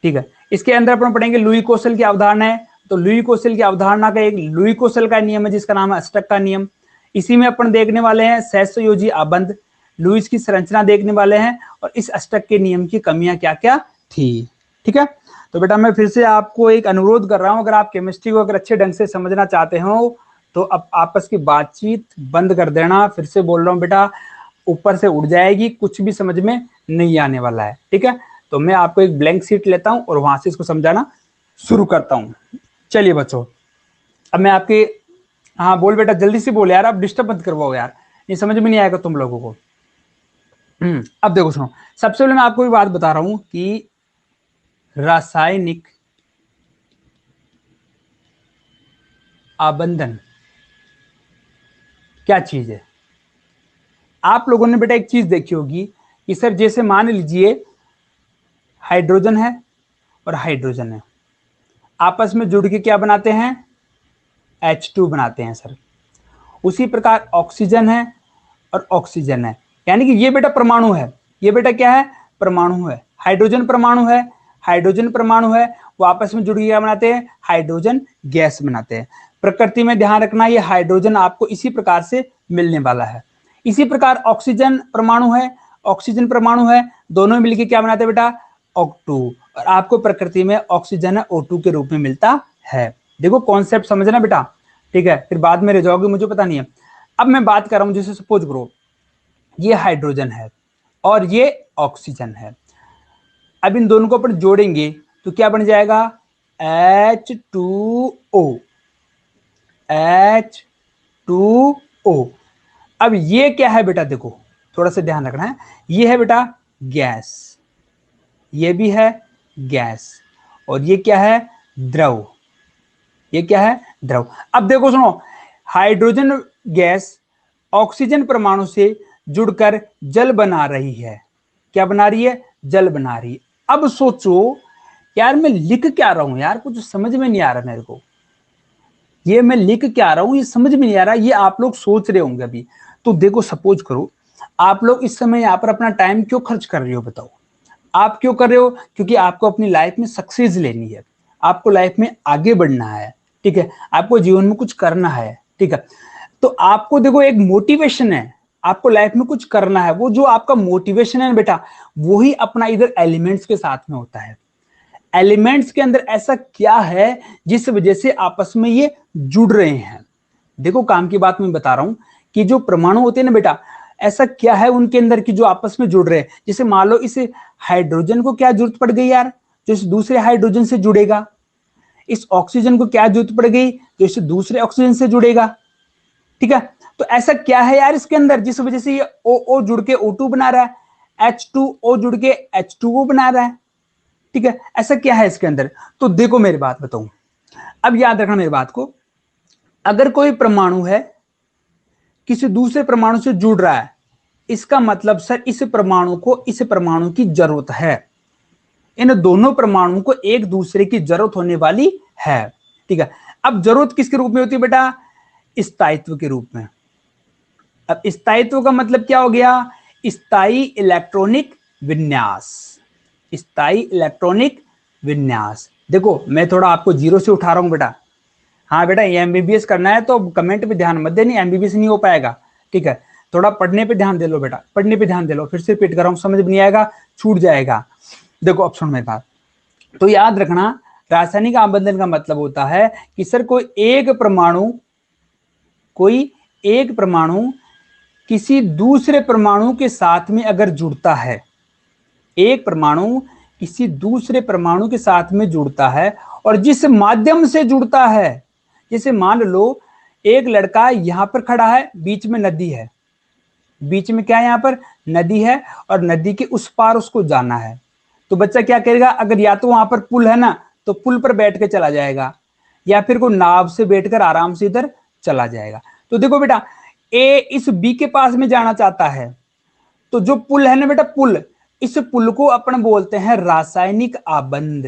ठीक है। इसके अंदर अपन पढ़ेंगे लुई कौशल की अवधारणा है। तो लुई कौशल की अवधारणा का एक लुई कौशल का नियम है जिसका नाम है अष्टक का नियम। इसी में अपन देखने वाले हैं सहसंयोजी आबंध, लुईस की संरचना देखने वाले हैं और इस अष्टक के नियम की कमियां क्या क्या थी। ठीक है, तो बेटा मैं फिर से आपको एक अनुरोध कर रहा हूं, अगर आप केमिस्ट्री को अगर अच्छे ढंग से समझना चाहते हो तो अब आपस की बातचीत बंद कर देना। फिर से बोल रहा हूं बेटा, ऊपर से उड़ जाएगी, कुछ भी समझ में नहीं आने वाला है। ठीक है, तो मैं आपको एक ब्लैंक शीट लेता हूं और वहां से इसको समझाना शुरू करता हूं। चलिए बच्चों, अब मैं आपके, हाँ बोल बेटा, जल्दी से बोल यार, आप डिस्टर्ब मत करवाओ यार, ये समझ में नहीं आएगा तुम लोगों को। अब देखो सुनो, सबसे पहले मैं आपको भी बात बता रहा हूं कि रासायनिक आबंधन क्या चीज है। आप लोगों ने बेटा एक चीज देखी होगी कि सर जैसे मान लीजिए हाइड्रोजन है और हाइड्रोजन है, आपस में जुड़ के क्या बनाते हैं, H2 बनाते हैं सर। उसी प्रकार ऑक्सीजन है और ऑक्सीजन है, यानी कि ये बेटा परमाणु है, ये बेटा क्या है, परमाणु है। हाइड्रोजन परमाणु है, हाइड्रोजन परमाणु है, वो आपस में जुड़ के क्या बनाते हैं, हाइड्रोजन गैस बनाते हैं। प्रकृति में ध्यान रखना, ये हाइड्रोजन आपको इसी प्रकार से मिलने वाला है। इसी प्रकार ऑक्सीजन परमाणु है, ऑक्सीजन परमाणु है, दोनों मिलकर क्या बनाते हैं बेटा, O2, और आपको प्रकृति में ऑक्सीजन O2 के रूप में मिलता है। देखो कॉन्सेप्ट समझना बेटा, ठीक है, फिर बाद में रह जाओगे मुझे पता नहीं है। अब मैं बात कर रहा हूं, जैसे सपोज करो ये हाइड्रोजन है और ये ऑक्सीजन है। अब इन दोनों को अपन जोड़ेंगे तो क्या बन जाएगा, H2O, H2O। अब ये क्या है बेटा, देखो थोड़ा सा ध्यान रखना है, ये है बेटा गैस, ये भी है गैस, और ये क्या है, द्रव, ये क्या है, द्रव। अब देखो सुनो, हाइड्रोजन गैस ऑक्सीजन परमाणु से जुड़कर जल बना रही है। क्या बना रही है, जल बना रही है। अब सोचो यार मैं लिख क्या रहा हूं यार, कुछ समझ में नहीं आ रहा मेरे को, ये मैं लिख क्या रहा हूं ये समझ में नहीं आ रहा। ये आप लोग सोच रहे होंगे अभी। तो देखो सपोज करो आप लोग इस समय यहाँ पर अपना टाइम क्यों खर्च कर रहे हो, बताओ आप क्यों कर रहे हो, क्योंकि आपको अपनी लाइफ में सक्सेस लेनी है, आपको लाइफ में आगे बढ़ना है, ठीक है, आपको जीवन में कुछ करना है, ठीक है। तो आपको देखो एक मोटिवेशन है, आपको लाइफ में कुछ करना है, वो जो आपका मोटिवेशन है बेटा, वही अपना इधर एलिमेंट्स के साथ में होता है। एलिमेंट्स के अंदर ऐसा क्या है जिस वजह से आपस में ये जुड़ रहे हैं। देखो काम की बात मैं बता रहा हूं कि जो परमाणु होते हैं ना बेटा, ऐसा क्या है उनके अंदर की जो आपस में जुड़ रहे हैं। जैसे मान लो इस हाइड्रोजन को क्या जरूरत पड़ गई यार, जो इस दूसरे हाइड्रोजन से जुड़ेगा। इस ऑक्सीजन को क्या जरूरत पड़ गई, जो इस दूसरे ऑक्सीजन से जुड़ेगा, ठीक है। तो ऐसा क्या है यार इसके अंदर जिस वजह से ये O जुड़ के O2 बना रहा है, H2O जुड़ के H2O बना रहा है, ठीक है। ऐसा क्या है इसके अंदर, तो देखो मेरी बात बताऊं, अब याद रखना मेरी बात को। अगर कोई परमाणु है किसी दूसरे परमाणु से जुड़ रहा है, इसका मतलब सर इस परमाणु को इस परमाणु की जरूरत है, इन दोनों परमाणुओं को एक दूसरे की जरूरत होने वाली है, ठीक है। अब जरूरत किसके रूप में होती है बेटा, स्थायित्व के रूप में। अब स्थायित्व का मतलब क्या हो गया, स्थायी इलेक्ट्रॉनिक विन्यास, स्थायी इलेक्ट्रॉनिक विन्यास। देखो मैं थोड़ा आपको जीरो से उठा रहा हूं बेटा, हाँ बेटा ये एमबीबीएस करना है तो कमेंट पे ध्यान मत देनी, एमबीबीएस नहीं हो पाएगा, ठीक है। थोड़ा पढ़ने पे ध्यान दे लो बेटा, पढ़ने पे ध्यान दे लो, फिर से रिपीट कर रहा हूं, समझ में नहीं आएगा छूट जाएगा। देखो अब सुन मेरी बात, तो याद रखना रासायनिक आबंधन का मतलब होता है कि सर कोई एक परमाणु किसी दूसरे परमाणु के साथ में अगर जुड़ता है, एक परमाणु किसी दूसरे परमाणु के साथ में जुड़ता है और जिस माध्यम से जुड़ता है, जैसे मान लो एक लड़का यहां पर खड़ा है, बीच में नदी है, बीच में क्या है, यहां पर नदी है और नदी के उस पार उसको जाना है। तो बच्चा क्या करेगा, अगर या तो वहां पर पुल है ना तो पुल पर बैठ के चला जाएगा, या फिर कोई नाव से बैठकर आराम से इधर चला जाएगा। तो देखो बेटा ए इस बी के पास में जाना चाहता है, तो जो पुल है ना बेटा, पुल, इस पुल को अपन बोलते हैं रासायनिक आबंध।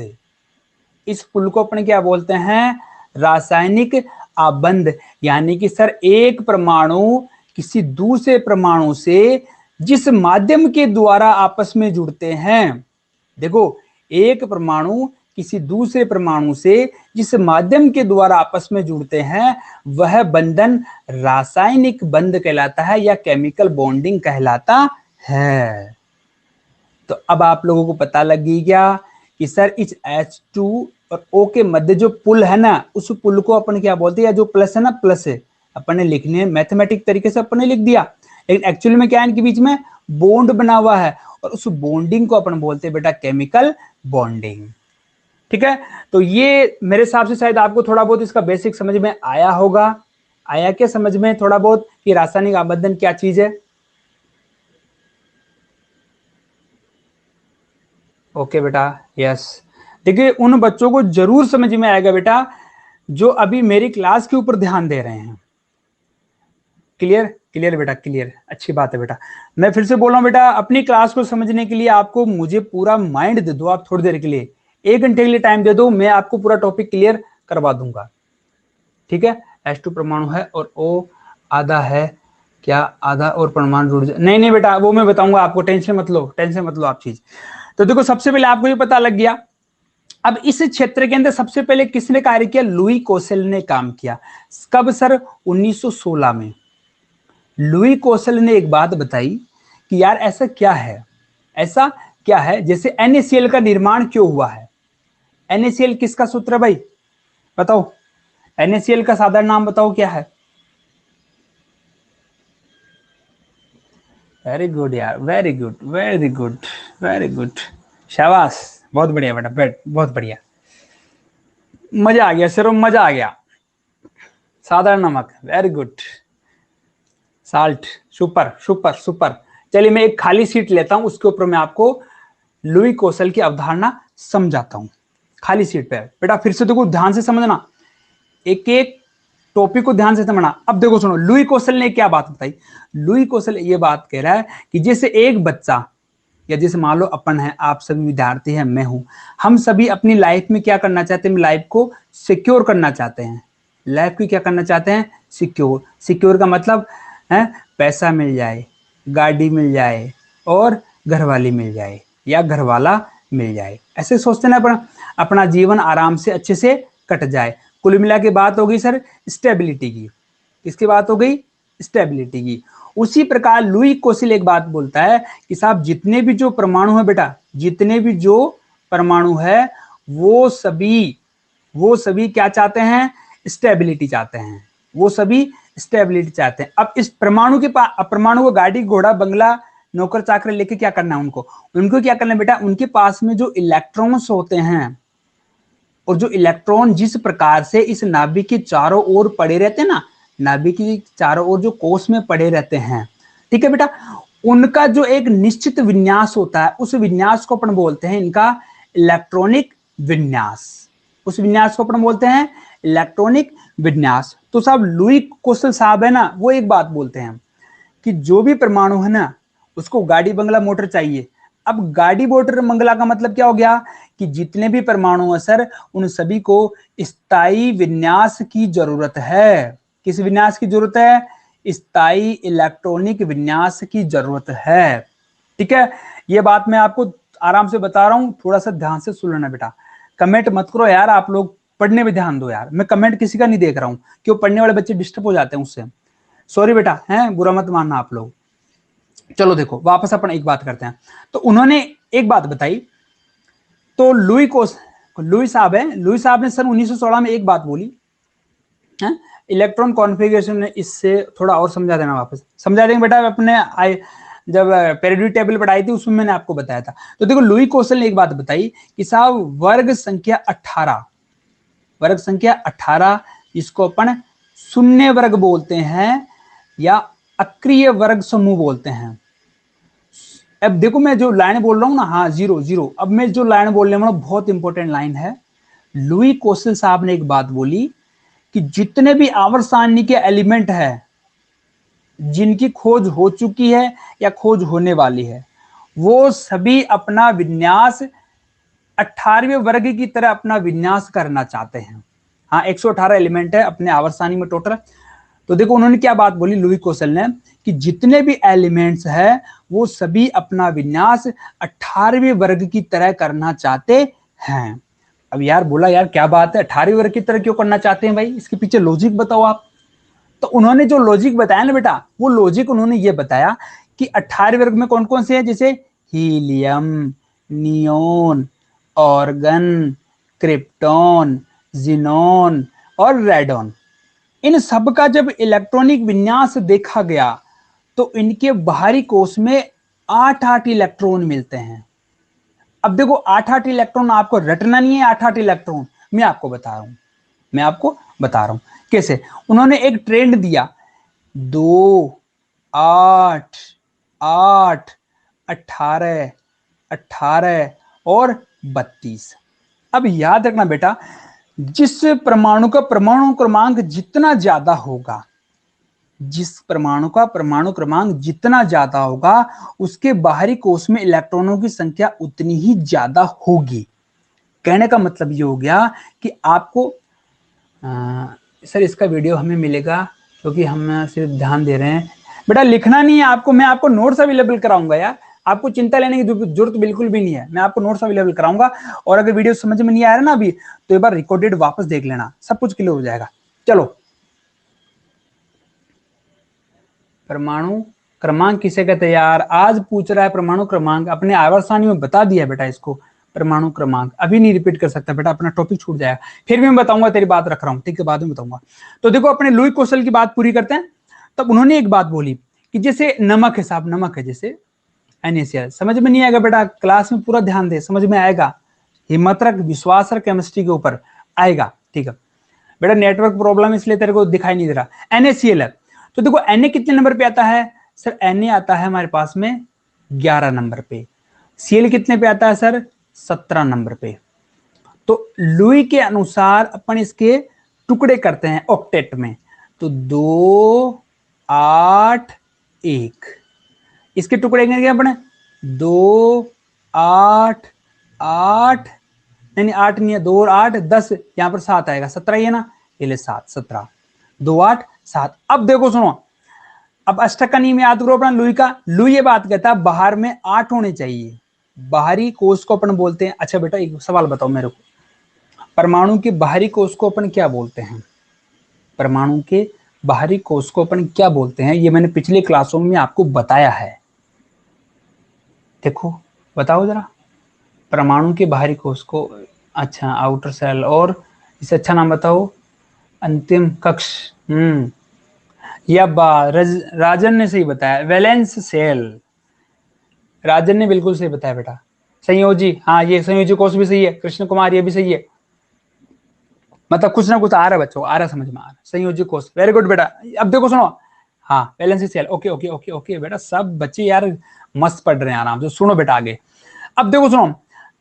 इस पुल को अपन क्या बोलते हैं, रासायनिक आबंध। यानी कि सर एक परमाणु किसी दूसरे परमाणु से जिस माध्यम के द्वारा आपस में जुड़ते हैं, देखो एक परमाणु किसी दूसरे परमाणु से जिस माध्यम के द्वारा आपस में जुड़ते हैं वह बंधन रासायनिक बंध कहलाता है या केमिकल बॉन्डिंग कहलाता है। तो अब आप लोगों को पता लग गया कि सर इस H2 और O के मध्य जो पुल है ना, उस पुल को अपन क्या बोलते हैं, या जो प्लस है ना, प्लस है, अपन ने लिखने मैथमेटिक तरीके से अपन ने लिख दिया, लेकिन एक्चुअली में क्या है, इनके बीच में बॉन्ड बना हुआ है और उस बॉन्डिंग को अपन बोलते हैं बेटा केमिकल बॉन्डिंग। ठीक है, तो ये मेरे हिसाब से शायद आपको थोड़ा बहुत इसका बेसिक समझ में आया होगा। आया क्या समझ में थोड़ा बहुत कि रासायनिक आबंधन क्या चीज है? ओके बेटा, यस। देखिए उन बच्चों को जरूर समझ में आएगा बेटा जो अभी मेरी क्लास के ऊपर ध्यान दे रहे हैं। क्लियर? क्लियर बेटा, क्लियर, अच्छी बात है बेटा। मैं फिर से बोल रहा हूं बेटा, अपनी क्लास को समझने के लिए आपको मुझे पूरा माइंड दे दो, आप थोड़ी देर के लिए 1 घंटे के लिए टाइम दे दो, मैं आपको पूरा टॉपिक क्लियर करवा दूंगा। ठीक है, H2 परमाणु है और O आधा है, क्या आधा और परमाणु जुड़ जाए? नहीं नहीं बेटा, वो मैं बताऊंगा आपको, टेंशन मत लो, टेंशन मत लो आप चीज। तो देखो सबसे पहले आपको ये पता लग गया। अब इस क्षेत्र के अंदर सबसे पहले किसने कार्य किया? लुई कोसेल ने काम किया। कब सर? 1916 में। लुई कोसेल ने एक बात बताई कि यार ऐसा क्या है, ऐसा क्या है, जैसे NaCl का निर्माण क्यों हुआ है? NaCl किसका सूत्र है भाई, बताओ? NaCl का साधारण नाम बताओ क्या है? वेरी गुड यार, very good, very good, very good, शाबाश, बहुत बढ़िया बेटा, बहुत बढ़िया, मजा आ गया सर, मजा आ गया। साधारण नमक, very good, salt, super super super. चलिए मैं एक खाली सीट लेता हूं, उसके ऊपर मैं आपको लुई कोसेल की अवधारणा समझाता हूं। खाली सीट पे बेटा फिर से देखो, ध्यान से समझना, एक एक टॉपिक को ध्यान से समझना। अब देखो सुनो, लुई कोसेल ने क्या बात बताई। लुई कोसेल ये बात कह रहा है कि जैसे एक बच्चा, या जैसे मान लो अपन है, आप सभी विद्यार्थी हैं, मैं हूं, हम सभी अपनी लाइफ में क्या करना चाहते हैं? लाइफ को सिक्योर करना चाहते हैं। लाइफ को क्या करना चाहते हैं? सिक्योर। सिक्योर का मतलब है पैसा मिल जाए, गाड़ी मिल जाए और घरवाली मिल जाए या घरवाला मिल जाए, ऐसे सोचते ना अपन, अपना जीवन आराम से अच्छे से कट जाए। कुल मिला के बात हो गई सर स्टेबिलिटी की। किसकी बात हो गई? स्टेबिलिटी की। उसी प्रकार लुई कोसेल एक बात बोलता है कि साहब जितने भी जो परमाणु है बेटा, जितने भी जो परमाणु है वो सभी क्या चाहते हैं? स्टेबिलिटी चाहते हैं, वो सभी स्टेबिलिटी चाहते हैं। अब इस परमाणु के पास, परमाणु को गाड़ी घोड़ा बंगला नौकर चाकर लेके क्या करना है उनको? उनको क्या करना है बेटा? उनके पास में जो इलेक्ट्रॉन्स होते हैं, और जो इलेक्ट्रॉन जिस प्रकार से इस नाभिक के चारों ओर पड़े रहते हैं ना, नाभिक के चारों ओर जो कोष में पड़े रहते हैं, ठीक है बेटा, उनका जो एक निश्चित विन्यास होता है, उस विन्यास को अपन बोलते हैं इनका इलेक्ट्रॉनिक विन्यास। उस विन्यास को अपन बोलते हैं इलेक्ट्रॉनिक विन्यास। तो साहब लुई कोसेल साहब है ना, वो एक बात बोलते हैं कि जो भी परमाणु है ना, उसको गाड़ी बंगला मोटर चाहिए। अब गाड़ी मोटर मंगला का मतलब क्या हो गया कि जितने भी परमाणु है सर, उन सभी को स्थायी विन्यास की जरूरत है। किस विन्यास की जरूरत है? स्थायी इलेक्ट्रॉनिक विन्यास की जरूरत है। ठीक है, ये बात मैं आपको आराम से बता रहा हूं, थोड़ा सा ध्यान से सुन लेना बेटा। कमेंट मत करो यार, आप लोग पढ़ने में ध्यान दो यार, मैं कमेंट किसी का नहीं देख रहा हूं, क्यों? पढ़ने वाले बच्चे डिस्टर्ब हो जाते हैं उससे। सॉरी बेटा, है बुरा मत मानना आप लोग। चलो देखो वापस अपन एक बात करते हैं। तो उन्होंने एक बात बताई, तो लुई साहब है, लुई साहब ने सन 1916 में एक बात बोली है, इलेक्ट्रॉन कॉन्फ़िगरेशन ने, इससे थोड़ा और समझा देना, वापस समझा देंगे बेटा। अपने जब पेरियोडिक टेबल पढ़ाई थी उसमें मैंने आपको बताया था। तो देखो लुई कोसेल ने एक बात बताई कि साहब वर्ग संख्या 18, वर्ग संख्या 18 इसको अपन शून्य वर्ग बोलते हैं या अक्रिय वर्ग समूह बोलते हैं। अब देखो मैं जो लाइन बोल रहा हूं ना, हाँ जीरो जीरो, अब मैं जो लाइन बोलने वाला हूं बहुत इंपॉर्टेंट लाइन है। लुई कोसेल साहब ने एक बात बोली कि जितने भी आवर्त सारणी के एलिमेंट है जिनकी खोज हो चुकी है या खोज होने वाली है, वो सभी अपना विन्यास 18वें वर्ग की तरह अपना विन्यास करना चाहते हैं। हाँ 118 एलिमेंट है अपने आवर्त सारणी में टोटल, तो देखो उन्होंने क्या बात बोली लुई कोसल ने, कि जितने भी एलिमेंट्स है वो सभी अपना विन्यास 18वें वर्ग की तरह करना चाहते हैं। अब यार बोला यार क्या बात है, 18वें वर्ग की तरह क्यों करना चाहते हैं भाई, इसके पीछे लॉजिक बताओ आप। तो उन्होंने जो लॉजिक बताया ना बेटा, वो लॉजिक उन्होंने ये बताया कि 18वें वर्ग में कौन कौन से हैं, जैसे helium, neon, organ, krypton, xenon और रेडॉन। इन सब का जब इलेक्ट्रॉनिक विन्यास देखा गया तो इनके बाहरी कोश में 8-8 इलेक्ट्रॉन मिलते हैं। अब देखो 8-8 इलेक्ट्रॉन आपको रटना नहीं है, 8-8 इलेक्ट्रॉन मैं आपको बता रहा हूं कैसे। उन्होंने एक ट्रेंड दिया 2, 8, 8, 18, 18 और 32। अब याद रखना बेटा, जिस परमाणु का परमाणु क्रमांक जितना ज्यादा होगा, जिस परमाणु का परमाणु क्रमांक जितना ज्यादा होगा, उसके बाहरी कोश में इलेक्ट्रॉनों की संख्या उतनी ही ज्यादा होगी। कहने का मतलब ये हो गया कि आपको सर इसका वीडियो हमें मिलेगा क्योंकि हम सिर्फ ध्यान दे रहे हैं। बेटा लिखना नहीं है आपको, मैं आपको नोट्स अवेलेबल कराऊंगा यार, आपको चिंता लेने की जरूरत बिल्कुल भी नहीं है, मैं आपको नोट्स अवेलेबल कराऊंगा। और अगर वीडियो समझ में नहीं आ रहा ना अभी, तो एक बार रिकॉर्डेड वापस देख लेना, सब कुछ क्लियर हो जाएगा। चलो, परमाणु क्रमांक किसे कहते हैं यार, आज पूछ रहा है परमाणु क्रमांक, अपने आवर्त सारणी में बता दिया बेटा इसको, परमाणु क्रमांक अभी नहीं रिपीट कर सकता बेटा, अपना टॉपिक छूट जाएगा। फिर भी मैं बताऊंगा, तेरी बात रख रहा हूं, ठीक है, बाद में बताऊंगा। तो देखो अपने लुई कोसल की बात पूरी करते हैं। तब उन्होंने एक बात बोली कि जैसे नमक है साहब, नमक है जैसे NaCl, समझ में नहीं आएगा बेटा, क्लास में पूरा ध्यान दे, समझ में आएगा, हिम्मत रख, विश्वास रख, केमिस्ट्री के ऊपर आएगा, ठीक है बेटा। नेटवर्क प्रॉब्लम इसलिए तेरे को दिखाई नहीं दे रहा। NaCl है, तो देखो Na कितने नंबर पे आता है सर, Na आता है हमारे पास में 11 नंबर पे। Cl कितने पे आता है सर, 17 नंबर पे। तो लुई के अनुसार अपन इसके टुकड़े करते हैं ऑक्टेट में, तो 2, 8, 1, इसके टुकड़े करेंगे अपने 2, 8, 8, नहीं 8 नहीं है, 2 और 8 10, यहां पर 7 आएगा, 17 ही है ना, ये ले 7, 17, 2, 8, 7। अब देखो सुनो, अब अष्टक का नियम याद करो अपना लुई का। लुई ये बात कहता है बाहर में 8 होने चाहिए, बाहरी कोश को अपन बोलते हैं। अच्छा बेटा एक सवाल बताओ मेरे को, परमाणु के बाहरी कोश को अपन क्या बोलते हैं, परमाणु के बाहरी कोश को अपन क्या बोलते हैं, ये मैंने पिछले क्लासों में आपको बताया है। देखो बताओ जरा, परमाणु के बाहरी कोश को, अच्छा आउटर सेल, और इसे अच्छा नाम बताओ, अंतिम कक्ष। या राजन ने सही बताया, वैलेंस सेल, राजन ने बिल्कुल सही बताया बेटा। संयोजी, हाँ ये संयोजी कोश भी सही है, कृष्ण कुमार ये भी सही है, मतलब कुछ ना कुछ आ रहा है बच्चों, आ रहा समझ में आ रहा। संयोजी कोश, वेरी गुड बेटा। अब देखो सुनो, हाँ valency shell, okay okay okay okay बेटा, सब बच्चे यार मस्त पढ़ रहे हैं आराम से, सुनो बेटा आगे। अब देखो सुनो,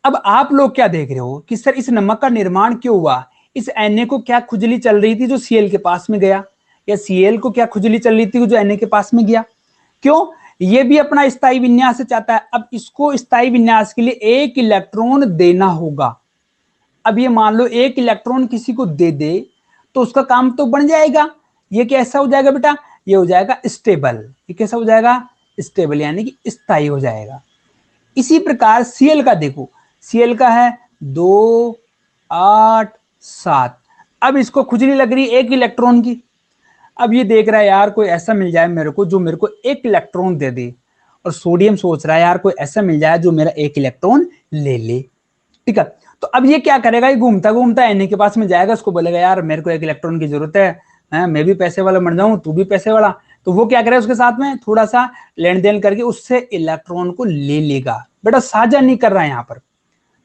अब आप लोग क्या देख रहे हो कि सर इस नमक का निर्माण क्यों हुआ, इस Na को क्या खुजली चल रही थी जो Cl के पास में गया, या Cl को क्या खुजली चल रही थी जो Na के पास में गया, क्यों, ये भी अपना स्थायी विन्यास चाहता है। अब इसको स्थायी विन्यास के लिए एक इलेक्ट्रॉन देना होगा। अब ये मान लो एक इलेक्ट्रॉन किसी को दे दे तो उसका काम तो बन जाएगा, ये कैसा हो जाएगा बेटा, ये हो जाएगा स्टेबल, ये कैसा हो जाएगा, स्टेबल यानी कि स्थायी हो जाएगा। इसी प्रकार Cl का देखो, Cl का है 2, 8, 7। अब इसको खुजली लग रही है एक इलेक्ट्रॉन की। अब ये देख रहा है यार कोई ऐसा मिल जाए मेरे को जो मेरे को एक इलेक्ट्रॉन दे दे, और सोडियम सोच रहा है यार कोई ऐसा मिल जाए जो मेरा एक इलेक्ट्रॉन ले ले, ठीक है। तो अब ये क्या करेगा, ये घूमता घूमता Na के पास में जाएगा, उसको बोलेगा यार मेरे को एक इलेक्ट्रॉन की जरूरत है, मैं भी पैसे वाला बन जाऊं, तू भी पैसे वाला। तो वो क्या करेगा, उसके साथ में थोड़ा सा लेन देन करके उससे इलेक्ट्रॉन को ले लेगा। बेटा साझा नहीं कर रहा है, यहाँ पर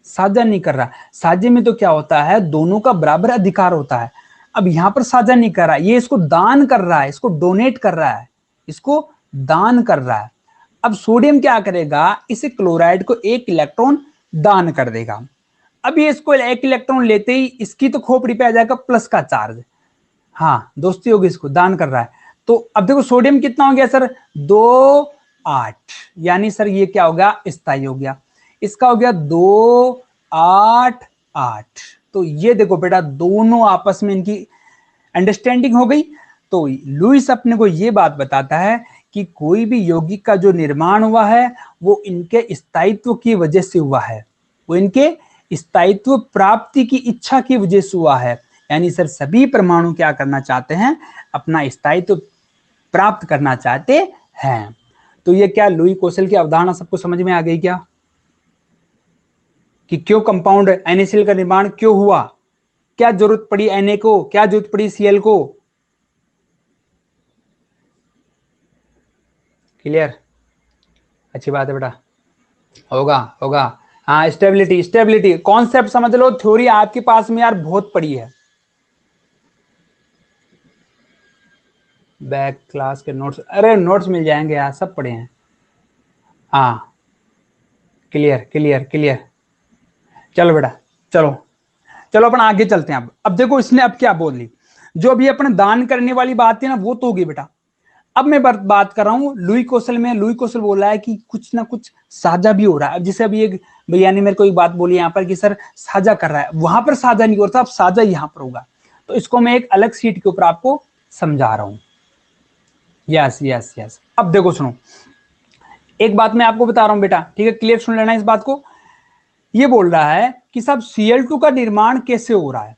साझा नहीं कर रहा। साझे में तो क्या होता है, दोनों का बराबर अधिकार होता है। अब यहाँ पर साझा नहीं कर रहा है, ये इसको दान कर रहा है, इसको डोनेट कर रहा है, इसको दान कर रहा है। अब सोडियम क्या करेगा, इस क्लोराइड को एक इलेक्ट्रॉन दान कर देगा। अब ये इसको एक इलेक्ट्रॉन लेते ही इसकी तो खोपड़ी पे आ जाएगा प्लस का चार्ज, हाँ दोस्ती होगी, इसको दान कर रहा है। तो अब देखो सोडियम कितना हो गया सर, 2, 8, यानी सर ये क्या हो गया, स्थायी हो गया। इसका हो गया 2, 8, 8। तो ये देखो बेटा दोनों आपस में इनकी अंडरस्टैंडिंग हो गई। तो लुईस अपने को ये बात बताता है कि कोई भी यौगिक का जो निर्माण हुआ है वो इनके स्थायित्व की वजह से हुआ है, वो इनके स्थायित्व प्राप्ति की इच्छा की वजह से हुआ है। यानी सर सभी परमाणु क्या करना चाहते हैं, अपना स्थायित्व प्राप्त करना चाहते हैं। तो ये क्या लुई कोसेल की अवधारणा सबको समझ में आ गई क्या, कि क्यों कंपाउंड NaCl का निर्माण क्यों हुआ, क्या जरूरत पड़ी Na को, क्या जरूरत पड़ी Cl को? क्लियर? अच्छी बात है बेटा, होगा होगा। हाँ, स्टेबिलिटी, स्टेबिलिटी कॉन्सेप्ट समझ लो, थ्योरी आपके पास में यार बहुत पड़ी है। बैक क्लास के नोट्स, अरे नोट्स मिल जाएंगे यार, सब पढ़े हैं। हाँ, क्लियर क्लियर क्लियर। चलो बेटा, चलो चलो अपन आगे चलते हैं। अब देखो इसने अब क्या बोल ली, जो अभी अपने दान करने वाली बात है ना वो तो होगी बेटा। अब मैं बात कर रहा हूँ लुई कोसेल में। लुई कोसेल बोल रहा है कि कुछ ना कुछ साझा भी हो रहा है। जैसे अभी एक भैया ने मेरे को एक बात बोली यहाँ पर कि सर साझा कर रहा है, वहां पर साझा नहीं हो रहा, अब साझा यहाँ पर होगा। तो इसको मैं एक अलग सीट के ऊपर आपको समझा रहा हूँ। Yes yes yes. अब देखो सुनो, एक बात मैं आपको बता रहा हूं बेटा, ठीक है, क्लियर सुन लेना इस बात को। ये बोल रहा है कि साहब Cl2 का निर्माण कैसे हो रहा है,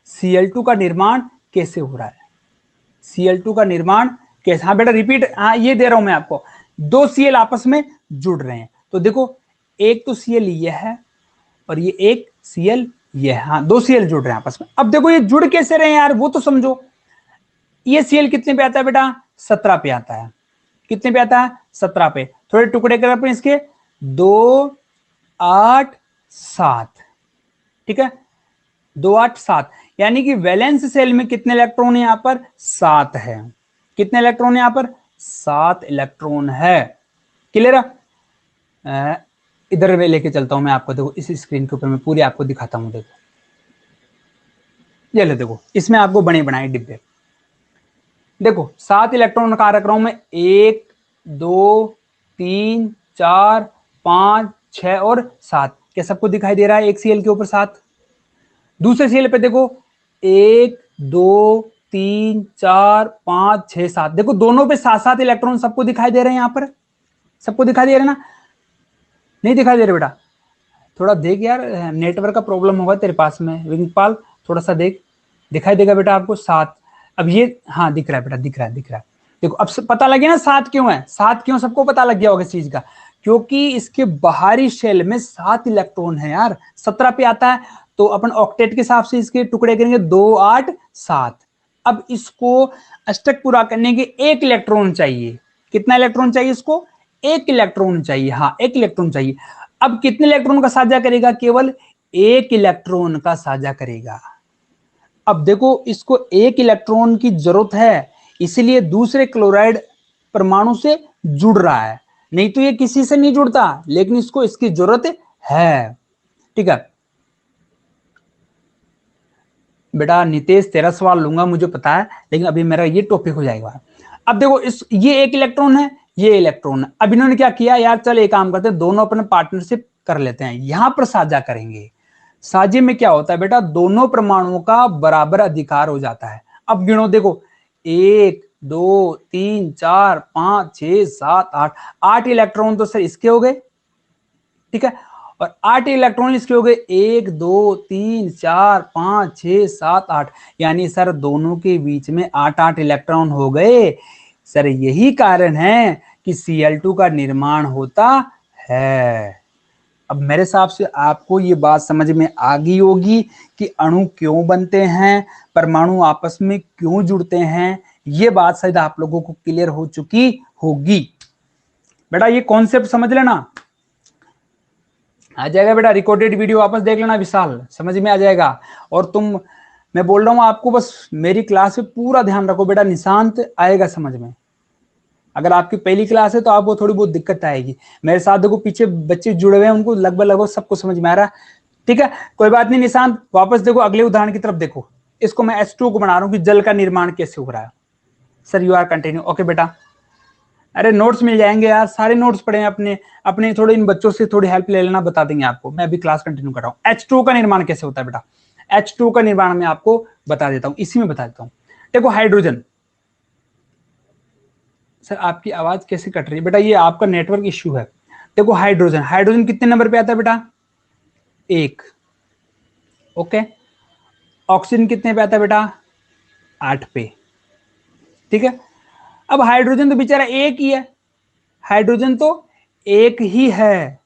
Cl2 का निर्माण कैसे हो रहा है, Cl2 का निर्माण कैसे। हाँ बेटा रिपीट, हाँ ये दे रहा हूं मैं आपको। दो Cl आपस में जुड़ रहे हैं, तो देखो एक तो Cl ये है और ये एक Cl ये है। हाँ, दो Cl जुड़ रहे हैं आपस में। अब देखो ये जुड़ कैसे रहे हैं यार, वो तो समझो। ये Cl कितने पे आता है बेटा, 17 पे आता है। कितने पे आता है, 17 पे। थोड़े टुकड़े कर अपने इसके, 2 8 7, ठीक है, 2 8 7। यानी कि वैलेंस सेल में कितने इलेक्ट्रॉन है, यहां पर 7 है। कितने इलेक्ट्रॉन है यहां पर, 7 इलेक्ट्रॉन है। क्लियर है? इधर में लेके चलता हूं मैं आपको, देखो इस स्क्रीन के ऊपर मैं पूरी आपको दिखाता हूं। देखो ये ले, देखो इसमें आपको बने बनाए डिब्बे। देखो 7 इलेक्ट्रॉन कहां रख रहा हूं मैं, 1 2 3 4 5 6 और 7। क्या सबको दिखाई दे रहा है एक Cl के ऊपर 7? दूसरे Cl पे देखो 1 2 3 4 5 6 7। देखो दोनों पे 7 इलेक्ट्रॉन सबको दिखाई दे रहे हैं। यहां पर सबको दिखाई दे रहे हैं ना, नहीं दिखाई दे रहे बेटा? थोड़ा देख यार, नेटवर्क का प्रॉब्लम होगा तेरे पास में विंगपाल, थोड़ा सा देख, दिखाई देगा बेटा आपको 7? अब ये हाँ दिख रहा है बेटा, दिख रहा है दिख रहा है। देखो अब पता लगे ना 7 क्यों है, 7 क्यों सबको पता लग गया होगा इस चीज का, क्योंकि इसके बाहरी शेल में 7 इलेक्ट्रॉन है यार, 17 पे आता है। तो अपन ऑक्टेट के हिसाब से इसके टुकड़े करेंगे, 2 8 7। अब इसको अष्टक पूरा करने के 1 इलेक्ट्रॉन चाहिए। कितना इलेक्ट्रॉन चाहिए इसको, 1 इलेक्ट्रॉन चाहिए। हाँ 1 इलेक्ट्रॉन चाहिए। अब कितने इलेक्ट्रॉन का साझा करेगा, केवल 1 इलेक्ट्रॉन का साझा करेगा। अब देखो इसको 1 इलेक्ट्रॉन की जरूरत है, इसलिए दूसरे क्लोराइड परमाणु से जुड़ रहा है, नहीं तो ये किसी से नहीं जुड़ता, लेकिन इसको इसकी जरूरत है। ठीक है बेटा, नितेश तेरा सवाल लूंगा मुझे पता है, लेकिन अभी मेरा ये टॉपिक हो जाएगा। अब देखो इस ये 1 इलेक्ट्रॉन है, ये इलेक्ट्रॉन है। अब इन्होंने क्या किया यार, चल एक काम करते हैं, दोनों अपने पार्टनरशिप कर लेते हैं, यहां पर साझा करेंगे। साझे में क्या होता है बेटा, दोनों परमाणुओं का बराबर अधिकार हो जाता है। अब गिनो देखो, 1 2 3 4 5 6 7 8, 8 इलेक्ट्रॉन तो सर इसके हो गए, ठीक है, और 8 इलेक्ट्रॉन इसके हो गए, 1 2 3 4 5 6 7 8। यानी सर दोनों के बीच में 8 8 इलेक्ट्रॉन हो गए। सर यही कारण है कि Cl2 का निर्माण होता है। अब मेरे हिसाब से आपको ये बात समझ में आ गई होगी कि अणु क्यों बनते हैं, परमाणु आपस में क्यों जुड़ते हैं। ये बात शायद आप लोगों को क्लियर हो चुकी होगी। बेटा ये कॉन्सेप्ट समझ लेना, आ जाएगा बेटा, रिकॉर्डेड वीडियो वापस देख लेना विशाल, समझ में आ जाएगा। और तुम, मैं बोल रहा हूं आपको, बस मेरी क्लास पे पूरा ध्यान रखो बेटा, निशांत आएगा समझ में। अगर आपकी पहली क्लास है तो आपको थोड़ी बहुत दिक्कत आएगी। मेरे साथ देखो पीछे बच्चे जुड़े हुए हैं, उनको लगभग लगभग सबको समझ में आ रहा है, ठीक है, कोई बात नहीं। निशांत वापस देखो, अगले उदाहरण की तरफ देखो। इसको मैं H2 को बना रहा हूँ कि जल का निर्माण कैसे हो रहा है। Sir you are continue, okay बेटा। अरे नोट्स मिल जाएंगे यार, सारे नोट्स पढ़े हैं अपने अपने, थोड़े इन बच्चों से थोड़ी हेल्प ले लेना, बता देंगे आपको। मैं अभी क्लास कंटिन्यू कर रहा हूँ। H2 का निर्माण कैसे होता है बेटा, H2 का निर्माण मैं आपको बता देता हूँ, इसी में बता देता हूँ। देखो हाइड्रोजन, सर आपकी आवाज कैसे कट रही है बेटा, ये आपका नेटवर्क इश्यू है। देखो हाइड्रोजन, हाइड्रोजन कितने नंबर पे आता है बेटा, 1। ओके, ऑक्सीजन कितने पे आता है बेटा, 8 पे। ठीक है, अब हाइड्रोजन तो बेचारा एक ही है, हाइड्रोजन तो एक ही है।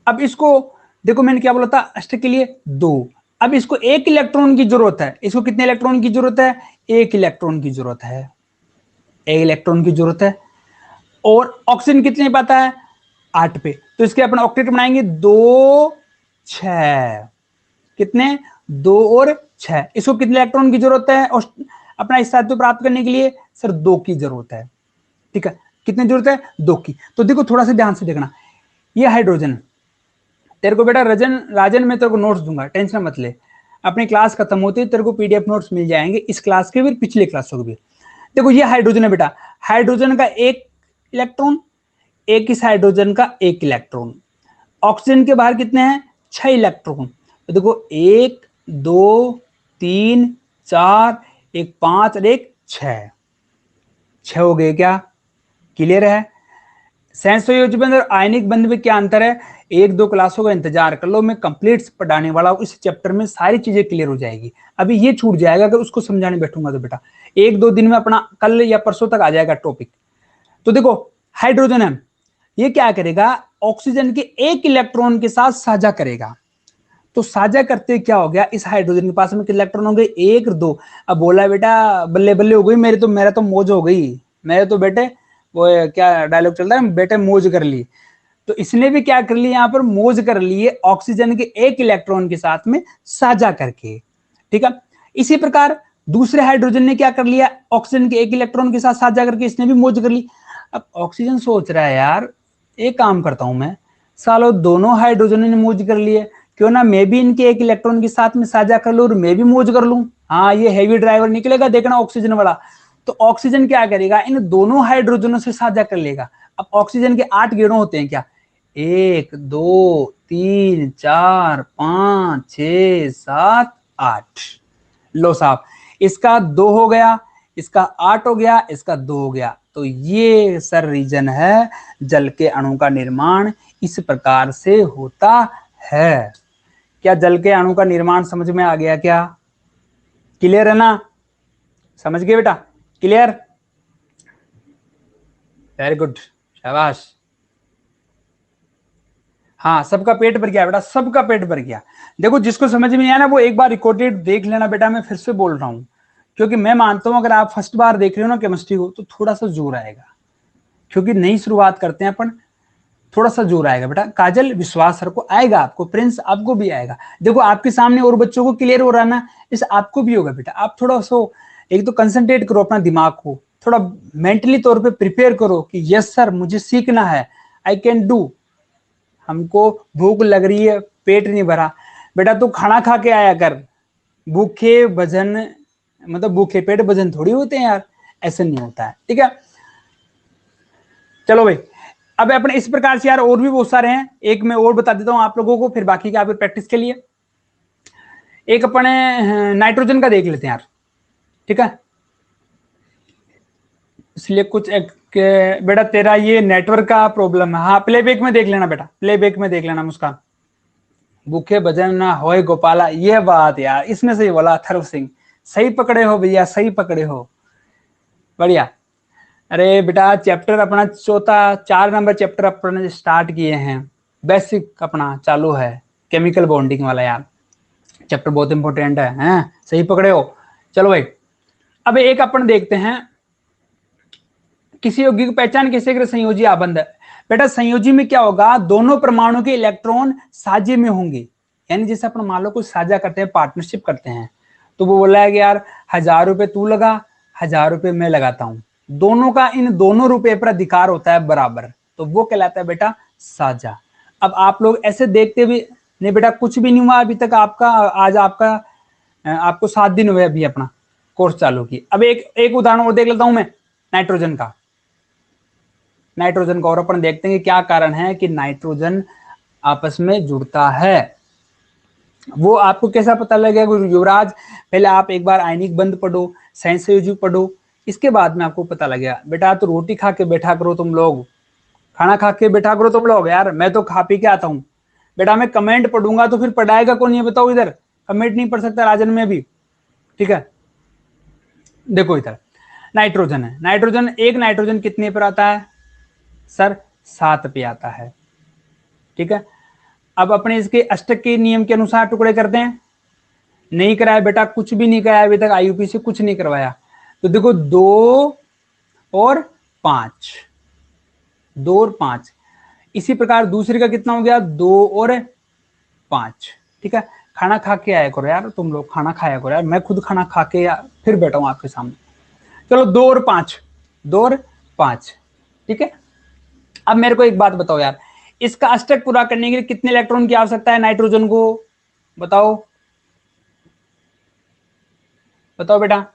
अब इसको देखो, मैंने क्या बोला था, अष्टक के लिए 2। अब इसको 1 इलेक्ट्रॉन की जरूरत है, इसको कितने इलेक्ट्रॉन की जरूरत है, 1 इलेक्ट्रॉन की जरूरत है, 1 इलेक्ट्रॉन की जरूरत है। और ऑक्सीजन कितने पे आता है, 8 पे। तो इसके अपन ऑक्टेट बनाएंगे, 2 6, कितने, 2 और 6। इसको कितने इलेक्ट्रॉन की जरूरत है और अपना स्थायित्व प्राप्त करने के लिए, सर 2 की जरूरत है। ठीक है, कितनी जरूरत है, 2 की। तो देखो थोड़ा सा ध्यान से देखना, ये हाइड्रोजन, तेरे को बेटा राजन मैं तेरे को नोट्स दूंगा, टेंशन मत ले। अपनी क्लास खत्म होती है तेरे को पीडीएफ नोट्स मिल जाएंगे, इस क्लास के भी पिछले क्लासों के भी। देखो ये हाइड्रोजन है बेटा, हाइड्रोजन का 1 इलेक्ट्रॉन, एक इस हाइड्रोजन का 1 इलेक्ट्रॉन। ऑक्सीजन के बाहर कितने हैं, 6 इलेक्ट्रॉन। तो देखो 1 2 3 4, 1 5 और 1 6, 6 हो गए क्या, क्लियर है। सहसंयोजी बंध और आयनिक बंध में क्या अंतर है, 1-2 क्लासों का इंतजार कर लो, मैं कंप्लीट पढ़ाने वाला हूं, इस चैप्टर में सारी चीजें क्लियर हो जाएगी। अभी ये छूट जाएगा अगर उसको समझाने बैठूंगा तो बेटा, 1-2 दिन में अपना कल या परसों तक आ जाएगा टॉपिक। तो देखो हाइड्रोजन है, ये क्या करेगा, ऑक्सीजन के 1 इलेक्ट्रॉन के साथ साझा करेगा। तो साझा करते क्या हो गया, इस हाइड्रोजन के पास में कितने इलेक्ट्रॉन हो गए, 1 2। अब बोला बेटा बल्ले बल्ले हो गई मेरी तो, मेरा तो मौज हो गई, मेरे तो बेटे वो क्या डायलॉग चल रहा है, बेटे मौज कर ली। तो इसने भी क्या कर लिया, यहां पर मौज कर लिए ऑक्सीजन के 1 इलेक्ट्रॉन के साथ में साझा करके। ठीक है, इसी प्रकार दूसरे हाइड्रोजन ने क्या कर लिया, ऑक्सीजन के 1 इलेक्ट्रॉन के साथ साझा करके इसने भी मौज कर ली। अब ऑक्सीजन सोच रहा है यार, एक काम करता हूं मैं, सालो दोनों हाइड्रोजन ने मौज कर लिए, क्यों ना मैं भी इनके 1 इलेक्ट्रॉन के साथ में साझा कर लूं और मैं भी मौज कर लूं। हाँ, ये हैवी ड्राइवर निकलेगा देखना ऑक्सीजन वाला। तो ऑक्सीजन क्या करेगा, इन दोनों हाइड्रोजनों से साझा कर लेगा। अब ऑक्सीजन के 8 गेड़ों होते हैं क्या, 1 2 3 4 5 6 7 8। लो साहब, इसका 2 हो गया, इसका 8 हो गया, इसका 2 हो गया। तो ये सर रीजन है, जल के अणु का निर्माण इस प्रकार से होता है। क्या जल के अणु का निर्माण समझ में आ गया क्या, क्लियर है ना, समझ गए बेटा, क्लियर, वेरी गुड, शाबाश। हाँ, सबका पेट भर गया बेटा, सबका पेट भर गया। देखो जिसको समझ में नहीं आया ना वो एक बार रिकॉर्डेड देख लेना बेटा, मैं फिर से बोल रहा हूं, क्योंकि मैं मानता हूं अगर आप फर्स्ट बार देख रहे हो ना केमिस्ट्री को तो थोड़ा सा जोर आएगा, क्योंकि नई शुरुआत करते हैं अपन, थोड़ा सा जोर आएगा बेटा। काजल विश्वास सर को आएगा, आपको प्रिंस आपको भी आएगा। देखो आपके सामने और बच्चों को क्लियर हो रहा है ना, इस आपको भी होगा बेटा। आप थोड़ा सा एक तो कंसंट्रेट करो अपना दिमाग को, थोड़ा मेंटली तौर पे प्रिपेयर करो कि यस सर मुझे सीखना है, आई कैन डू। हमको भूख लग रही है, पेट नहीं भरा, बेटा तू खाना खा के आया कर, भूखे भजन मतलब भूखे पेट भजन थोड़ी होते हैं यार, ऐसे नहीं होता है। ठीक है, चलो भाई, अब अपने इस प्रकार से यार और भी बहुत सारे हैं, एक मैं और बता देता हूं आप लोगों को, फिर बाकी का आप प्रैक्टिस के लिए। एक अपने नाइट्रोजन का देख लेते हैं यार, ठीक है। इसलिए कुछ एक बेटा तेरा ये नेटवर्क का प्रॉब्लम है। हाँ, प्लेबैक में देख लेना बेटा, प्लेबैक में देख लेना मुस्कान। भूखे भजन ना होए गोपाला, ये बात यार इसमें से बोला अथर्व सिंह, सही पकड़े हो भैया, सही पकड़े हो, बढ़िया। अरे बेटा चैप्टर अपना चौथा 4 नंबर चैप्टर अपने स्टार्ट किए हैं, बेसिक अपना चालू है, केमिकल बॉन्डिंग वाला यार, चैप्टर बहुत इंपॉर्टेंट है, हैं? सही पकड़े हो। चलो भाई, अब एक अपन देखते हैं, किसी यौगिक की पहचान कैसे करें, संयोजी आबंध। बेटा संयोजी में क्या होगा, दोनों परमाणु के इलेक्ट्रॉन साझे में होंगे, यानी जैसे अपन मान लो कुछ साझा करते हैं, पार्टनरशिप करते हैं, तो वो बोला है कि यार 1000 रुपए तू लगा, 1000 रुपए मैं लगाता हूं, दोनों का इन दोनों रुपए पर अधिकार होता है बराबर, तो वो कहलाता है बेटा साझा। अब आप लोग ऐसे देखते भी नहीं बेटा, कुछ भी नहीं हुआ अभी तक आपका, आज आपको 7 दिन हुए अभी अपना कोर्स चालू की। अब एक उदाहरण और देख लेता हूं मैं, नाइट्रोजन का, नाइट्रोजन का, और अपन देखते हैं कि क्या कारण है कि नाइट्रोजन आपस में जुड़ता है। वो आपको कैसा पता लगेगा गुरु युवराज? पहले आप एक बार आयनिक बंध पढ़ो, संयोजी पढ़ो, इसके बाद में आपको पता लगेगा। बेटा तो रोटी खा के बैठा करो तुम लोग, खाना खा के बैठा करो तुम लोग। यार मैं तो खा पी के आता हूँ। बेटा मैं कमेंट पढ़ूंगा तो फिर पढ़ाएगा कौन, ये बताओ। इधर कमेंट नहीं पढ़ सकता राजन में भी, ठीक है। देखो इधर नाइट्रोजन है, नाइट्रोजन एक नाइट्रोजन कितने पर आता है सर? 7 पे आता है, ठीक है। अब अपने इसके अष्टक के नियम के अनुसार टुकड़े करते हैं। नहीं कराया बेटा, कुछ भी नहीं कराया अभी तक, आईयूपी से कुछ नहीं करवाया। तो देखो 2 और 5, 2 और 5। इसी प्रकार दूसरे का कितना हो गया? 2 और 5, ठीक है। खाना खा के आया करो यार तुम लोग, खाना खाया करो यार। मैं खुद खाना खा के फिर बैठा हूं आपके सामने। चलो 2 और 5, 2 और 5, ठीक है। अब मेरे को एक बात बताओ यार, इसका अष्टक पूरा करने के लिए कितने इलेक्ट्रॉन की आवश्यकता है नाइट्रोजन को? बताओ बताओ बेटा।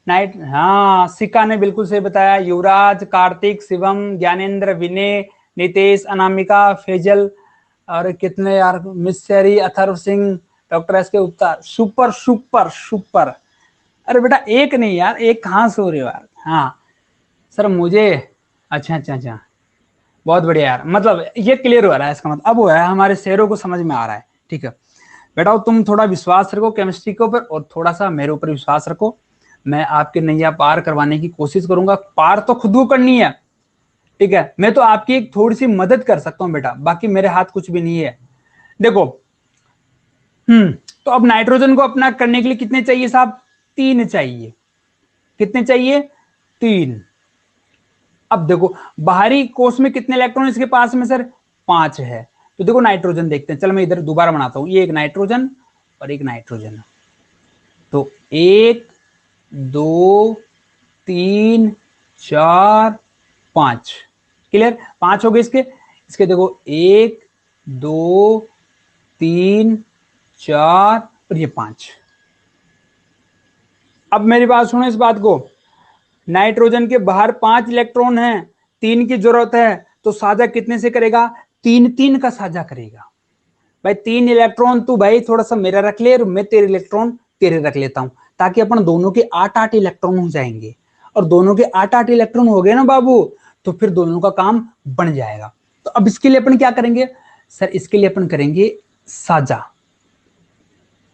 हाँ, सिक्का ने बिल्कुल सही बताया। युवराज, कार्तिक, शिवम, ज्ञानेंद्र, विनय, नितेश, अनामिका, फेजल और कितने यार, मिस्सरी, अथर्व सिंह, डॉक्टर एस के गुप्ता। Super super super. अरे बेटा एक नहीं यार, एक कहाँ से हो रहे हो यार? हाँ सर मुझे, अच्छा अच्छा अच्छा, बहुत बढ़िया यार। मतलब ये क्लियर हो रहा है, इसका मतलब अब हुआ है, हमारे शेरों को समझ में आ रहा है, ठीक है। बेटा तुम थोड़ा विश्वास रखो केमिस्ट्री के ऊपर और थोड़ा सा मेरे ऊपर विश्वास रखो। मैं आपके नैया पार करवाने की कोशिश करूंगा। पार तो खुद को करनी है, ठीक है। मैं तो आपकी एक थोड़ी सी मदद कर सकता हूं बेटा, बाकी मेरे हाथ कुछ भी नहीं है। देखो तो अब नाइट्रोजन को अपना करने के लिए कितने चाहिए साहब? 3 चाहिए। कितने चाहिए? 3। अब देखो बाहरी कोष में कितने इलेक्ट्रॉन इसके पास में सर? 5 है। तो देखो नाइट्रोजन देखते हैं। चल मैं इधर दोबारा बनाता हूं, ये एक नाइट्रोजन और एक नाइट्रोजन। तो 1 2 3 4 5, क्लियर? 5 हो गए इसके। इसके देखो 1 2 3 4 और ये 5। अब मेरी बात सुनो इस बात को, नाइट्रोजन के बाहर 5 इलेक्ट्रॉन हैं, 3 की जरूरत है, तो साझा कितने से करेगा? 3 3 का साझा करेगा। भाई 3 इलेक्ट्रॉन तू भाई थोड़ा सा मेरा रख ले और मैं तेरे इलेक्ट्रॉन तेरे रख लेता हूं, ताकि अपन दोनों के 8-8 इलेक्ट्रॉन हो जाएंगे। और दोनों के 8-8 इलेक्ट्रॉन हो गए ना बाबू, तो फिर दोनों का काम बन जाएगा। तो अब इसके लिए अपन क्या करेंगे सर? इसके लिए अपन करेंगे साझा।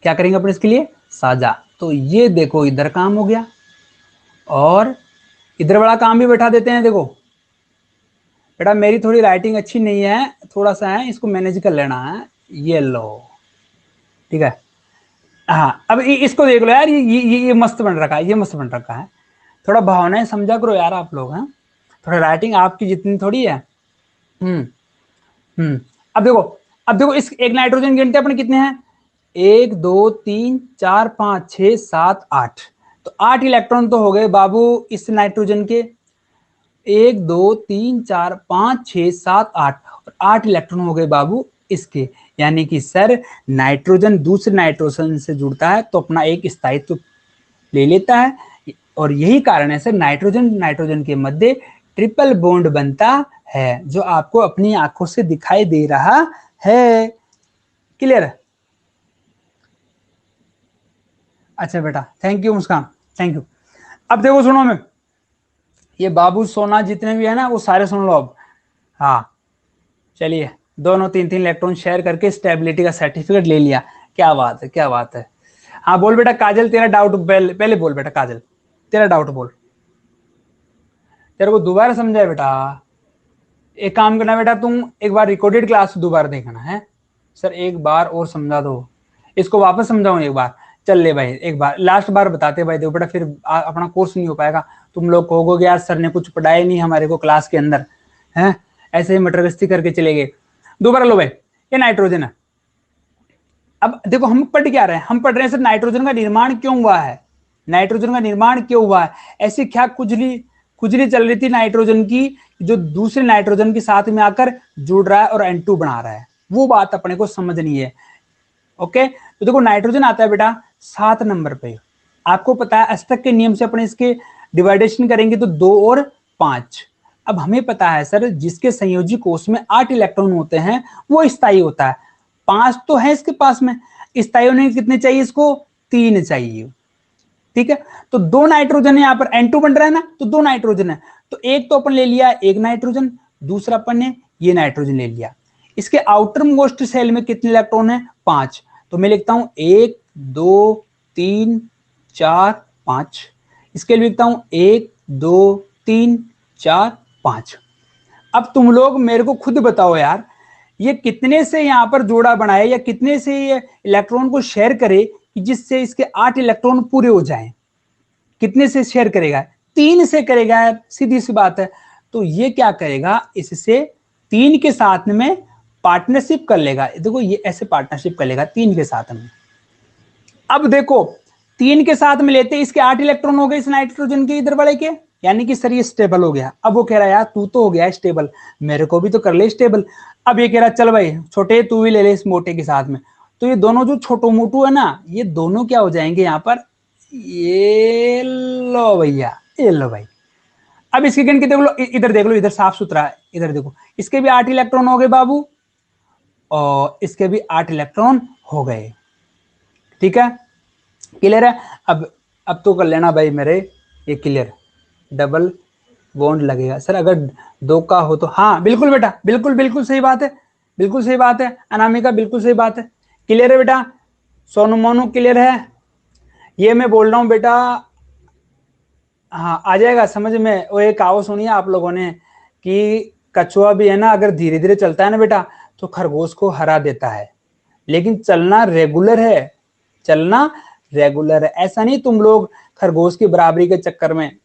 क्या करेंगे अपन इसके लिए? साझा। तो ये देखो इधर काम हो गया और इधर बड़ा काम भी बैठा देते हैं। देखो बेटा मेरी थोड़ी राइटिंग अच्छी नहीं है, थोड़ा सा है, इसको मैनेज कर लेना है। ये लो, ठीक है। हाँ अब इसको देख लो यार, ये मस्त बन रखा है, ये मस्त बन रखा है। थोड़ा भावनाएं समझा करो यार आप लोग, हैं? थोड़ा राइटिंग आपकी जितनी थोड़ी है। हम्म हम्म। अब देखो इस एक नाइट्रोजन गिनते अपन कितने हैं? 1 2 3 4 5 6 7 8। तो 8 इलेक्ट्रॉन तो हो गए बाबू इस नाइट्रोजन के। 1 2 3 4 5 6 7 8 और 8 इलेक्ट्रॉन हो गए बाबू इसके। यानी कि सर नाइट्रोजन दूसरे नाइट्रोजन से जुड़ता है तो अपना एक स्थायित्व ले लेता है, और यही कारण है सर नाइट्रोजन नाइट्रोजन के मध्य ट्रिपल बॉन्ड बनता है, जो आपको अपनी आंखों से दिखाई दे रहा है। क्लियर? अच्छा बेटा, thank you Muskan, thank you. अब देखो सुनो, मैं ये बाबू सोना जितने भी है ना वो सारे सुन लो अब। हाँ चलिए, दोनों 3-3 इलेक्ट्रॉन शेयर करके स्टेबिलिटी का सर्टिफिकेट ले लिया। क्या बात है, क्या बात है। हाँ बोल बेटा काजल, तेरा डाउट पहले बोल बेटा काजल, तेरा डाउट बोल। तेरे को दोबारा समझाए बेटा? एक काम करना बेटा, तुम एक बार रिकॉर्डेड क्लास दोबारा देखना है। सर एक बार और समझा दो, इसको वापस समझाऊं एक बार? चल ले भाई, एक बार लास्ट बार बताते भाई, देखो बेटा फिर अपना कोर्स नहीं हो पाएगा। तुम लोग कहोगे यार सर ने कुछ पढ़ाया नहीं हमारे को क्लास के अंदर, हैं? ऐसे ही मटरगस्ती करके चले गए। दोबारा लो भाई, ये नाइट्रोजन है। अब देखो हम पढ़ क्या रहे हैं? हम पढ़ रहे हैं सर नाइट्रोजन का निर्माण क्यों हुआ है, नाइट्रोजन का निर्माण क्यों हुआ है। ऐसी क्या खुजली खुजली चल रही थी नाइट्रोजन की, जो दूसरे नाइट्रोजन के साथ में आकर जुड़ रहा है और N2 बना रहा है, वो बात अपने को समझनी है। ओके, तो देखो नाइट्रोजन आता है बेटा 7 नंबर पे। आपको पता है अष्टक के नियम से अपने इसके डिवाइडेशन करेंगे तो 2 और 5। अब हमें पता है सर जिसके संयोजी कोष में 8 इलेक्ट्रॉन होते हैं वो स्थायी होता है। 5 तो है इसके पास में। इस थायोनिन कितने चाहिए इसको, 3 चाहिए, ठीक है। तो 2 नाइट्रोजन है यहाँ पर, N2 बन रहा है ना, तो 2 नाइट्रोजन है, तो एक तो अपन ले लिया 1 नाइट्रोजन, दूसरा अपन ने ये नाइट्रोजन ले लिया। इसके आउटर मोस्ट सेल में कितने इलेक्ट्रॉन है, 5, तो मैं लिखता हूं 1 2 3 4 5। इसके लिए लिखता हूं 1 2 3 4 5। अब तुम लोग मेरे को खुद बताओ यार, ये कितने से यहाँ पर जोड़ा बनाए या कितने से ये इलेक्ट्रॉन को शेयर करे कि जिससे इसके 8 इलेक्ट्रॉन पूरे हो जाएं। कितने से शेयर करेगा, 3 से करेगा, सीधी सी बात है। तो ये क्या करेगा, इससे 3 के साथ में पार्टनरशिप कर लेगा। देखो ये ऐसे पार्टनरशिप कर लेगा 3 के साथ में। अब देखो 3 के साथ में लेते, इसके 8 इलेक्ट्रॉन हो गए इस नाइट्रोजन के इधर वाले के, यानी कि सर ये स्टेबल हो गया। अब वो कह रहा है यार तू तो हो गया स्टेबल, मेरे को भी तो कर ले स्टेबल। अब ये कह रहा है चल भाई छोटे तू भी ले ले इस मोटे के साथ में। तो ये दोनों जो छोटो मोटू है ना, ये दोनों क्या हो जाएंगे यहाँ पर, ये लो भैया, ये लो भाई। अब इसके गिन के देख लो, इधर देख लो, इधर साफ सुथरा है, इधर देखो, इसके भी 8 इलेक्ट्रॉन हो गए बाबू, और इसके भी 8 इलेक्ट्रॉन हो गए, ठीक है, क्लियर है। अब तो कर लेना भाई मेरे, ये क्लियर, डबल बॉन्ड लगेगा सर अगर 2 का हो तो। हाँ बिल्कुल बेटा, बिल्कुल बिल्कुल सही बात है, बिल्कुल सही बात है अनामिका, बिल्कुल सही बात है। क्लियर है बेटा, सोनू मोनू क्लियर है, ये मैं बोल रहा हूं बेटा। हाँ आ जाएगा समझ में। वो एक कहावत सुनी है आप लोगों ने कि कछुआ भी है ना अगर धीरे धीरे चलता है ना बेटा तो खरगोश को हरा देता है, लेकिन चलना रेगुलर है, चलना रेगुलर है। ऐसा नहीं तुम लोग खरगोश की बराबरी के चक्कर में,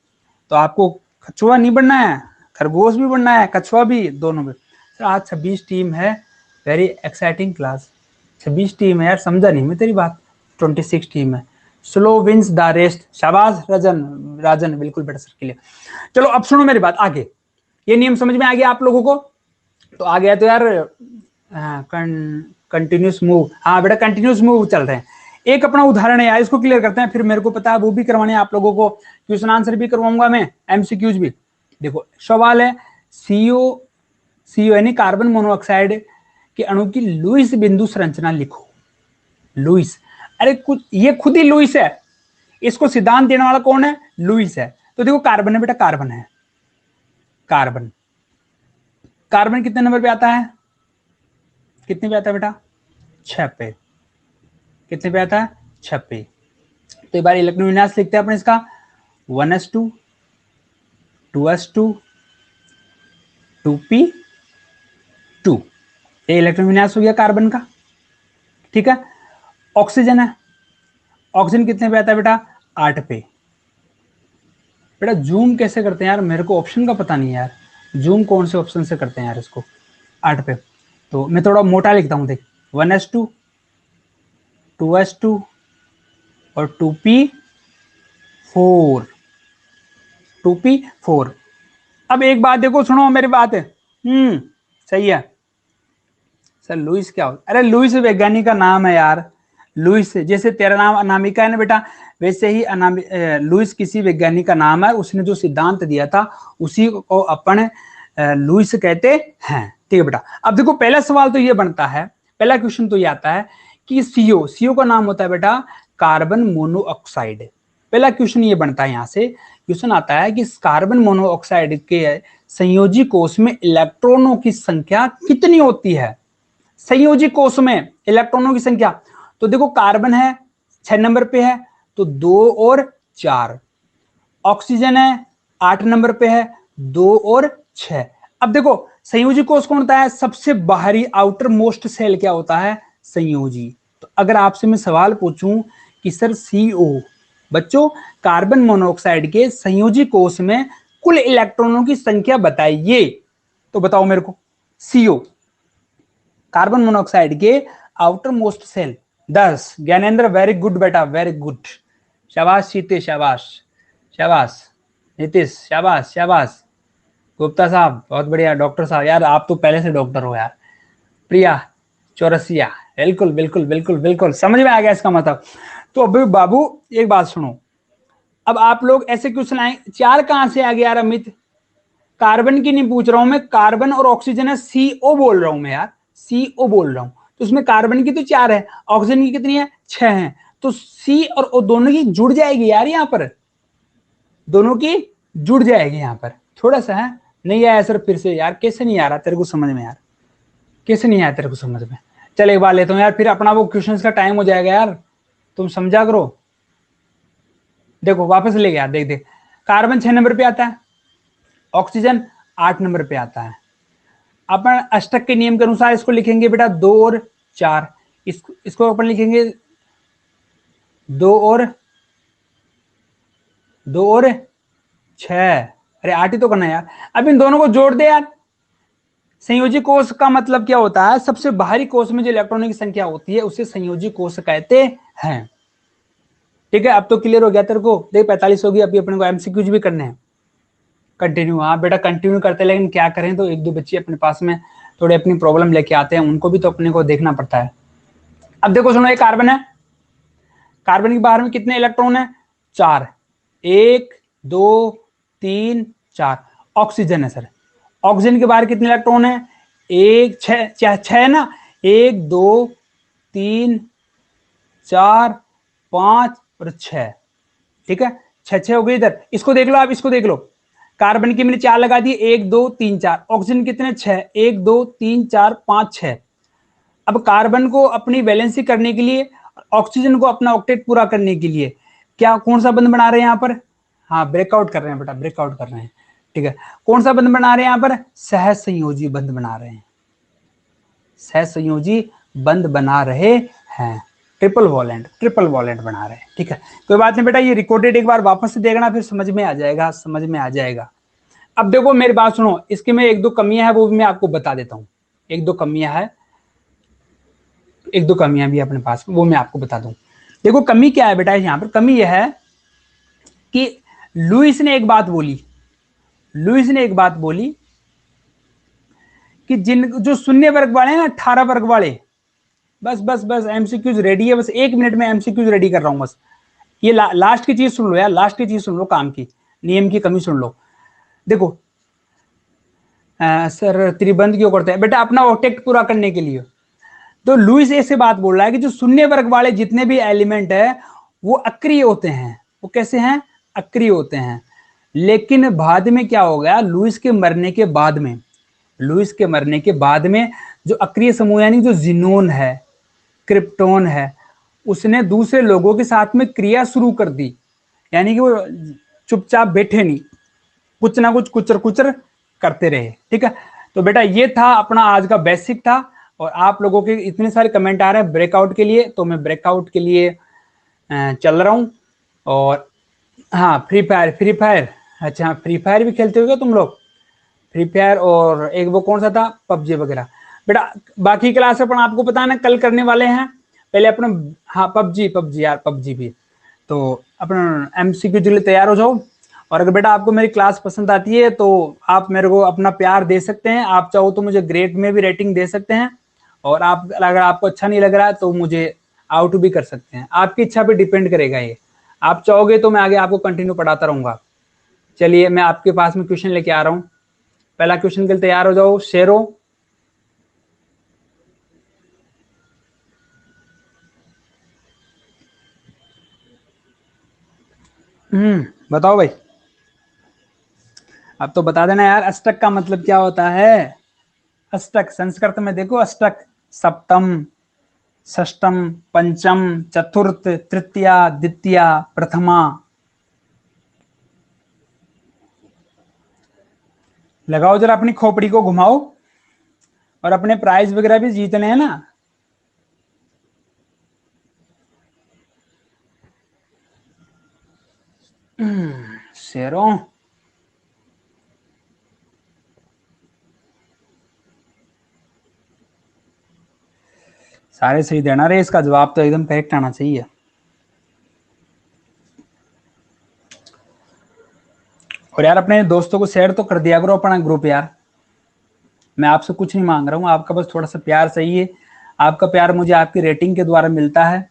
तो आपको कछुआ नहीं बनना है, खरगोश भी बनना है, कछुआ भी, दोनों में। सर आज 26 टीम है, वेरी एक्साइटिंग क्लास। 26 टीम है यार, समझा नहीं मैं तेरी बात। 26 टीम है, स्लो विंस द रेस्ट। शाबाश राजन, राजन बिल्कुल बेटा सर के लिए। चलो अब सुनो मेरी बात आगे, ये नियम समझ में आ गया आप लोगों को, तो आ गया तो यार कंटिन्यूस मूव। हाँ बेटा कंटिन्यूस मूव चल रहे हैं। एक अपना उदाहरण है यार, इसको क्लियर करते हैं, फिर मेरे को पता है वो भी करवाने आप लोगों को, क्वेश्चन आंसर भी करवाऊंगा मैं, एमसीक्यूज भी। देखो सवाल है सीओ यानी कार्बन मोनोऑक्साइड के अणु की लुईस बिंदु संरचना लिखो। लुईस, अरे कुछ ये खुद ही लुईस है, इसको सिद्धांत देने वाला कौन है, लुईस है। तो देखो कार्बन है बेटा, कार्बन है, कार्बन, कार्बन कितने नंबर पे आता है, कितने पे आता है बेटा, 6 पे। कितने पे आता है, 6 पे। तो एक बार इलेक्ट्रॉन विन्यास लिखते हैं अपने इसका, 1s2 2s2 2p2। ये इलेक्ट्रॉन विन्यास हो गया कार्बन का, ठीक है। ऑक्सीजन है, ऑक्सीजन कितने पे आता है बेटा, 8 पे। बेटा जूम कैसे करते हैं यार, मेरे को ऑप्शन का पता नहीं यार, जूम कौन से ऑप्शन से करते हैं यार इसको, 8 पे। तो मैं थोड़ा मोटा लिखता हूं, देख 1s2 2s2 और 2p4, 2p4। अब एक बात देखो, सुनो मेरी बात है, सही है सर। लुईस क्या होता, अरे लुईस वैज्ञानिक का नाम है यार, लुईस जैसे तेरा नाम अनामिका है ना बेटा, वैसे ही लुईस किसी वैज्ञानिक का नाम है, उसने जो सिद्धांत दिया था उसी को अपन लुईस कहते हैं, ठीक है बेटा। अब देखो पहला सवाल तो ये बनता है, पहला क्वेश्चन तो ये आता है कि सीओ का नाम होता है बेटा कार्बन मोनोऑक्साइड। पहला क्वेश्चन ये बनता है, यहां से क्वेश्चन आता है कि कार्बन मोनोऑक्साइड के संयोजी कोष में इलेक्ट्रॉनों की संख्या कितनी होती है, संयोजी कोष में इलेक्ट्रॉनों की संख्या। तो देखो कार्बन है 6 नंबर पे है, तो 2 और 4। ऑक्सीजन है 8 नंबर पे है, 2 और 6। अब देखो संयोजी कोष कौन होता है, सबसे बाहरी आउटर मोस्ट सेल क्या होता है, संयोजी। तो अगर आपसे मैं सवाल पूछूं कि सर सीओ, बच्चों कार्बन मोनोऑक्साइड के संयोजी कोष में कुल इलेक्ट्रॉनों की संख्या बताइए, तो बताओ मेरे को। सीओ कार्बन मोनोऑक्साइड के outermost shell 10। Gyanendra very good बेटा, वेरी गुड, शाबाश शीते, शाबाश शाबाश नीतीश, शाबाश शाबाश गुप्ता साहब, बहुत बढ़िया। डॉक्टर साहब यार आप तो पहले से डॉक्टर हो यार। प्रिया चौरसिया, बिल्कुल बिल्कुल बिल्कुल बिल्कुल समझ में आ गया इसका मतलब। तो अभी बाबू एक बात सुनो, अब आप लोग ऐसे क्वेश्चन आए, 4 कहां से आ गया यार अमित, कार्बन की नहीं पूछ रहा हूं मैं, कार्बन और ऑक्सीजन है, सीओ बोल रहा हूं मैं यार, सीओ बोल रहा हूं। तो उसमें कार्बन की तो 4 है, ऑक्सीजन की कितनी है, 6 है, तो सी और O दोनों की जुड़ जाएगी यार, यहाँ पर दोनों की जुड़ जाएगी यहाँ पर। थोड़ा सा है, नहीं आया सर फिर से यार, कैसे नहीं आ रहा तेरे को समझ में यार, कैसे नहीं आया तेरे को समझ में? चल एक बार लेता हूँ यार, फिर अपना वो क्वेश्चन का टाइम हो जाएगा यार, तुम समझा करो। देखो वापस ले गया, देख देख, कार्बन 6 नंबर पे आता है, ऑक्सीजन 8 नंबर पे आता है। अपन अष्टक के नियम के अनुसार इसको लिखेंगे बेटा 2 और 4, इसको अपन लिखेंगे 2 और 6, अरे 8 ही तो करना है यार। अब इन दोनों को जोड़ दे यार। संयोजी कोष का मतलब क्या होता है, सबसे बाहरी कोष में जो इलेक्ट्रॉनों की संख्या होती है उसे संयोजी कोष कहते हैं। ठीक है, अब तो क्लियर हो गया तेरे को। देख 45 होगी, अभी अपने को एमसीक्यूज भी करने हैं। कंटिन्यू, हाँ बेटा कंटिन्यू करते, लेकिन क्या करें, तो एक दो बच्चे अपने पास में थोड़े अपनी प्रॉब्लम लेके आते हैं, उनको भी तो अपने को देखना पड़ता है। अब देखो सुनो, एक कार्बन है, कार्बन के बाहर में कितने इलेक्ट्रॉन है, 4, 1 2 3 4। ऑक्सीजन है सर, ऑक्सीजन के बाहर कितने इलेक्ट्रॉन है, 1 6 ना, 1 2 3 4 5 और 6। ठीक है, 6 हो गई इधर। इसको देख लो आप, इसको देख लो, कार्बन की मैंने 4 लगा दी, 1 2 3 4, ऑक्सीजन कितने 6, 1 2 3 4 5 6। अब कार्बन को अपनी वैलेंसी करने के लिए, ऑक्सीजन को अपना ऑक्टेट पूरा करने के लिए क्या, कौन सा बंध बना रहे हैं यहाँ पर, हाँ ब्रेकआउट कर रहे हैं बेटा, ब्रेकआउट कर रहे हैं। ठीक है, कौन सा बंध बना रहे हैं यहाँ पर, सह संयोजी बंध बना रहे हैं, सह संयोजी बंध बना रहे हैं, ट्रिपल वॉलेंट बना रहे हैं। ठीक है, कोई बात नहीं बेटा, ये रिकॉर्डेड एक बार वापस से देखना, फिर समझ में आ जाएगा, समझ में आ जाएगा। अब देखो मेरी बात सुनो, इसके में एक दो कमियां है, वो भी मैं आपको बता देता हूँ। एक दो कमियां है, एक दो कमियां भी अपने पास, वो मैं आपको बता दूं। देखो कमी क्या है बेटा, यहाँ पर कमी यह है कि लुईस ने एक बात बोली, लुईस ने एक बात बोली कि जिन जो शून्य वर्ग वाले हैं ना, 18 वर्ग वाले, बस बस बस एमसीक्यूज रेडी है, बस 1 मिनट में एमसीक्यूज रेडी कर रहा हूं बस। ये लास्ट की चीज सुन लो यार, लास्ट की चीज सुन लो, काम की नियम की कमी सुन लो। देखो सर त्रिबंध क्यों करते हैं बेटा, अपना ऑक्टेट पूरा करने के लिए। तो लुईस ऐसे बात बोल रहा है कि जो शून्य वर्ग वाले जितने भी एलिमेंट है वो अक्रिय होते हैं। वो कैसे हैं, अक्रिय होते हैं। लेकिन बाद में क्या हो गया, लुईस के मरने के बाद में, लुईस के मरने के बाद में जो अक्रिय समूह यानी जो जिनोन है, क्रिप्टोन है, उसने दूसरे लोगों के साथ में क्रिया शुरू कर दी। यानी कि वो चुपचाप बैठे नहीं, कुछ ना कुछ कुचर कुचर करते रहे। ठीक है, तो बेटा ये था अपना आज का बेसिक था। और आप लोगों के इतने सारे कमेंट आ रहे हैं ब्रेकआउट के लिए, तो मैं ब्रेकआउट के लिए चल रहा हूँ। और हाँ फ्री फायर, अच्छा फ्री फायर भी खेलते हो क्या तुम लोग, फ्री फायर, और एक वो कौन सा था, पबजी वगैरह। बेटा बाकी क्लास अपन आपको पता है ना कल करने वाले हैं, पहले अपना, हाँ पबजी यार, पबजी भी। तो अपना एमसीक्यू के लिए तैयार हो जाओ। और अगर बेटा आपको मेरी क्लास पसंद आती है तो आप मेरे को अपना प्यार दे सकते हैं, आप चाहो तो मुझे ग्रेड में भी रेटिंग दे सकते हैं, और आप अगर आपको अच्छा नहीं लग रहा है तो मुझे आउट भी कर सकते हैं, आपकी इच्छा पे डिपेंड करेगा ये। आप चाहोगे तो मैं आगे आपको कंटिन्यू पढ़ाता रहूंगा। चलिए मैं आपके पास में क्वेश्चन लेके आ रहा हूँ, पहला क्वेश्चन के लिए तैयार हो जाओ। शेरो, बताओ भाई, अब तो बता देना यार, अष्टक का मतलब क्या होता है। अष्टक संस्कृत में देखो, अष्टक सप्तम, षष्टम, पंचम, चतुर्थ, तृतीया, द्वितीया, प्रथमा। लगाओ जरा अपनी खोपड़ी को घुमाओ, और अपने प्राइज वगैरह भी जीतने हैं ना। शेरों, सारे सही देना रे, इसका जवाब तो एकदम करेक्ट आना चाहिए। और यार अपने दोस्तों को शेयर तो कर दिया करो अपना ग्रुप यार, मैं आपसे कुछ नहीं मांग रहा हूँ, आपका बस थोड़ा सा प्यार चाहिए। आपका प्यार मुझे आपकी रेटिंग के द्वारा मिलता है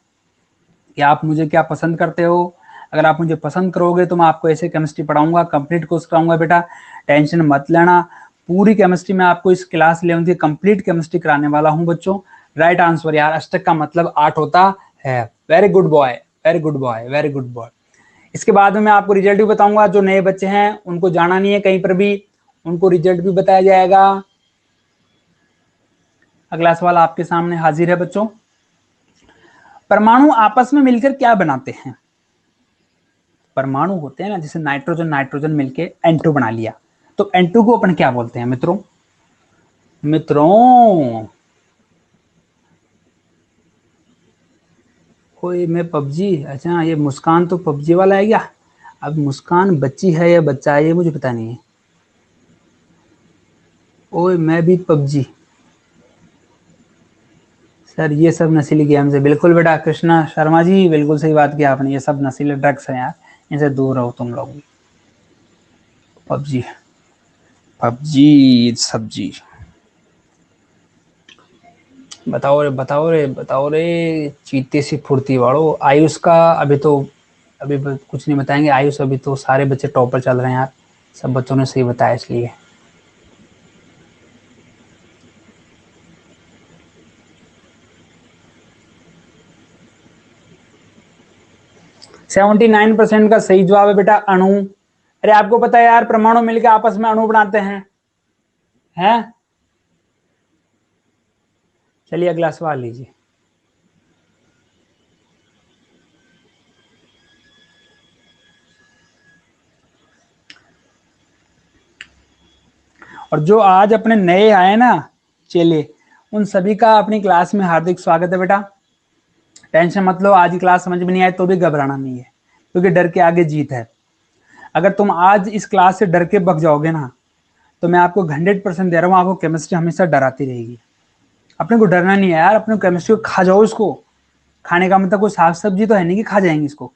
कि आप मुझे क्या पसंद करते हो। अगर आप मुझे पसंद करोगे तो मैं आपको ऐसे केमिस्ट्री पढ़ाऊंगा, कंप्लीट कोर्स कराऊंगा बेटा, टेंशन मत लेना। पूरी केमिस्ट्री में आपको इस क्लास 11 की कंप्लीट केमिस्ट्री कराने वाला हूँ बच्चों। राइट आंसर यार, अष्टक का मतलब 8 होता है। Very good boy, very good boy, very good boy. इसके बाद में मैं आपको रिजल्ट भी बताऊंगा, जो नए बच्चे हैं उनको जाना नहीं है कहीं पर भी, उनको रिजल्ट भी बताया जाएगा। अगला सवाल आपके सामने हाजिर है बच्चों। परमाणु आपस में मिलकर क्या बनाते हैं? परमाणु होते हैं ना, जैसे नाइट्रोजन नाइट्रोजन मिलके N2 बना लिया, तो N2 को अपन क्या बोलते हैं मित्रों? मित्रों कोई मैं पबजी, अच्छा ये मुस्कान तो पबजी वाला है क्या? अब मुस्कान बच्ची है या बच्चा है ये मुझे पता नहीं है। ओए मैं भी पबजी। सर ये सब नशीली गेम्स है। बिल्कुल बेटा कृष्णा शर्मा जी, बिल्कुल सही बात किया आपने, ये सब नशीले ड्रग्स हैं यार, इनसे दूर रहो तुम लोग भी। पबजी पबजी सब्जी। बताओ रे बताओ रे बताओ रे, चीते सी फुर्ती वालों। आयुष का अभी तो अभी कुछ नहीं बताएंगे। आयुष अभी तो सारे बच्चे टॉपर चल रहे हैं यार, सब बच्चों ने सही बताया इसलिए। सेवेंटी 9% का सही जवाब है बेटा अणु। अरे आपको पता है यार, परमाणु मिलकर आपस में अणु बनाते हैं, हैं? चलिए अगला सवाल लीजिए। और जो आज अपने नए आए ना चेले, उन सभी का अपनी क्लास में हार्दिक स्वागत है बेटा। टेंशन मत लो, आज की क्लास समझ में नहीं आए तो भी घबराना नहीं है, क्योंकि डर के आगे जीत है। अगर तुम आज इस क्लास से डर के भग जाओगे ना, तो मैं आपको 100% दे रहा हूँ, आपको केमिस्ट्री हमेशा डराती रहेगी। अपने को डरना नहीं है यार, अपने केमिस्ट्री को खा जाओ। इसको खाने का मतलब कोई साग सब्जी तो है नहीं कि खा जाएंगे इसको।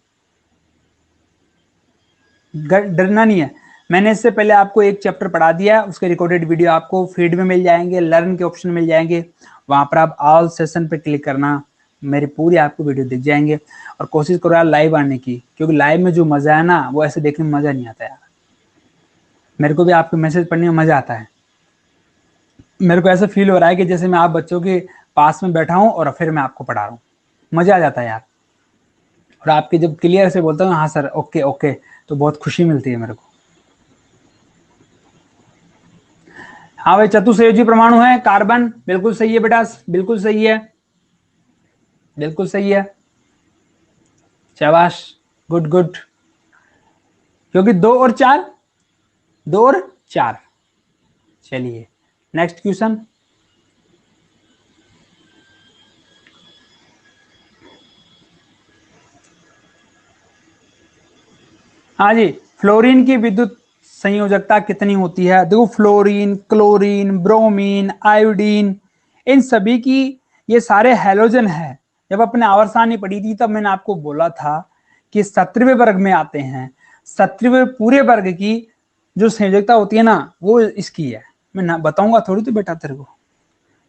डरना नहीं है। मैंने इससे पहले आपको एक चैप्टर पढ़ा दिया है, उसके रिकॉर्डेड वीडियो आपको फीड में मिल जाएंगे, लर्न के ऑप्शन मिल जाएंगे, वहां पर आप ऑल सेशन पे क्लिक करना, मेरी पूरी आपको वीडियो दिख जाएंगे। और कोशिश करो यार लाइव आने की, क्योंकि लाइव में जो मजा है ना, वो ऐसे देखने में मजा नहीं आता यार। मेरे को भी आपके मैसेज पढ़ने में मजा आता है। मेरे को ऐसा फील हो रहा है कि जैसे मैं आप बच्चों के पास में बैठा हूँ और फिर मैं आपको पढ़ा रहा हूँ। मजा आ जाता है यार। और आपके जब क्लियर से बोलता हूँ हाँ सर ओके ओके, तो बहुत खुशी मिलती है मेरे को। हाँ भाई, चतुसंयोजी परमाणु है कार्बन, बिल्कुल सही है बेटा, बिल्कुल सही है, बिल्कुल सही है। शाबाश, गुड गुड। क्योंकि 2 और 4, 2 और 4। चलिए नेक्स्ट क्वेश्चन। हाँ जी, फ्लोरीन की विद्युत संयोजकता कितनी होती है? देखो फ्लोरीन, क्लोरीन, ब्रोमीन, आयोडीन, इन सभी की, ये सारे हैलोजन है। जब अपने आवर्त सारणी पढ़ी थी तब मैंने आपको बोला था कि 17वें वर्ग में आते हैं। 17वें पूरे वर्ग की जो संयोजकता होती है ना, वो इसकी है। मैं ना बताऊंगा थोड़ी तो बेटा तेरे को,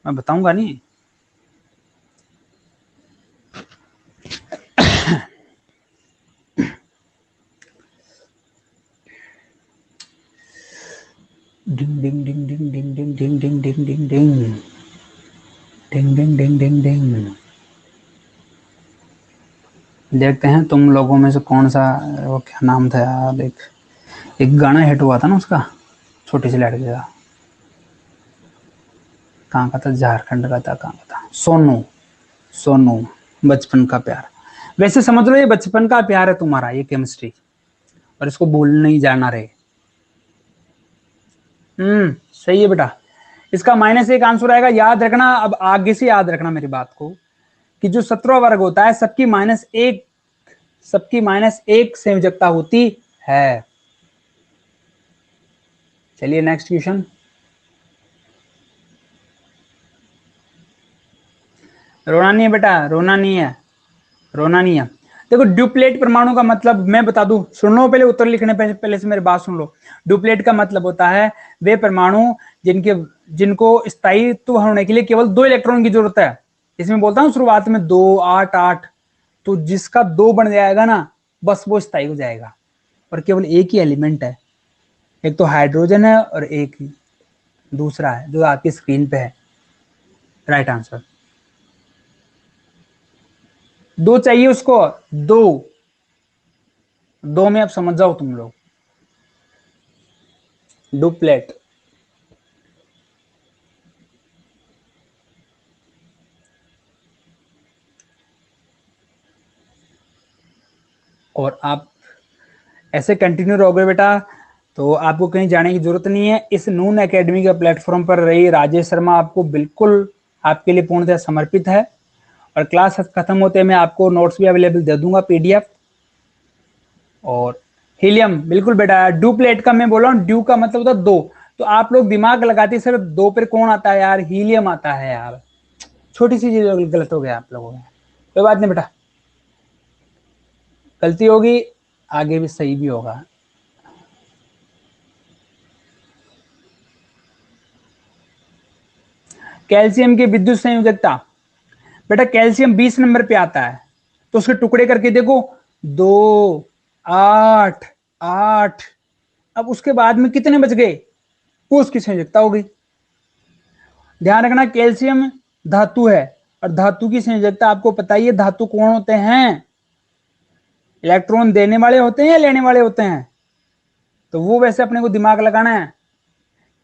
मैं बताऊंगा नहीं। डिंग डिंग डिंग डिंग डिंग डिंग डिंग डिंग डिंग डिंग डिंग डिंग डिंग डिंग डिंग डिंग। देखते हैं तुम लोगों में से कौन सा, वो क्या नाम था यार, एक गाना हिट हुआ था ना उसका, छोटी सी लड़की का, कहाँ का था, झारखंड का था, कहाँ का था, सोनू, सोनू, बचपन का प्यार। वैसे समझ लो ये बचपन का प्यार है तुम्हारा, ये केमिस्ट्री, और इसको भूल नहीं जाना रहे। सही है बेटा। इसका -1 आंसर आएगा, याद रखना। अब आगे से याद रखना मेरी बात को, कि जो 17वां वर्ग होता है सबकी -1 संयोजकता होती है। चलिए नेक्स्ट क्वेश्चन। रोना नहीं है बेटा, रोना नहीं है, रोना नहीं है। देखो ड्यूप्लेट परमाणु का मतलब मैं बता दूं, सुन लो पहले, उत्तर लिखने पहले से मेरी बात सुन लो। ड्यूप्लेट का मतलब होता है वे परमाणु जिनको स्थायित्व होने के लिए केवल 2 इलेक्ट्रॉन की जरूरत है। इसमें बोलता हूं शुरुआत में 2 8 8, तो जिसका 2 बन जाएगा ना, बस वो स्थायी हो जाएगा। और केवल एक ही एलिमेंट है, एक तो हाइड्रोजन है और एक दूसरा है जो आपकी स्क्रीन पे है। Right answer. दो चाहिए उसको, दो, दो में अब समझ जाओ तुम लोग, डुप्लेट। और आप ऐसे कंटिन्यू रहोगे बेटा तो आपको कहीं जाने की जरूरत नहीं है। इस नून एकेडमी के प्लेटफॉर्म पर रही राजेश शर्मा आपको बिल्कुल आपके लिए पूर्णतः समर्पित है। और क्लास खत्म होते मैं आपको नोट्स भी अवेलेबल दे दूंगा, पीडीएफ। और हीलियम बिल्कुल बेटा, डुप्लेट का मैं बोला हूँ, ड्यू का मतलब होता दो, तो आप लोग दिमाग लगाते सिर्फ दो पर कौन आता है यार, हीलियम आता है यार। छोटी सी चीज गलत हो गया आप लोगों में, कोई बात नहीं बेटा, गलती होगी, आगे भी सही भी होगा। कैल्शियम की विद्युत संयोजकता, बेटा कैल्शियम 20 नंबर पे आता है, तो उसके टुकड़े करके देखो, 2, 8, 8। अब उसके बाद में कितने बच गए, वो उसकी संयोजकता हो गई। ध्यान रखना कैल्शियम धातु है, और धातु की संयोजकता आपको पता ही है, धातु कौन होते हैं, इलेक्ट्रॉन देने वाले होते हैं या लेने वाले होते हैं। तो वो वैसे अपने को दिमाग लगाना है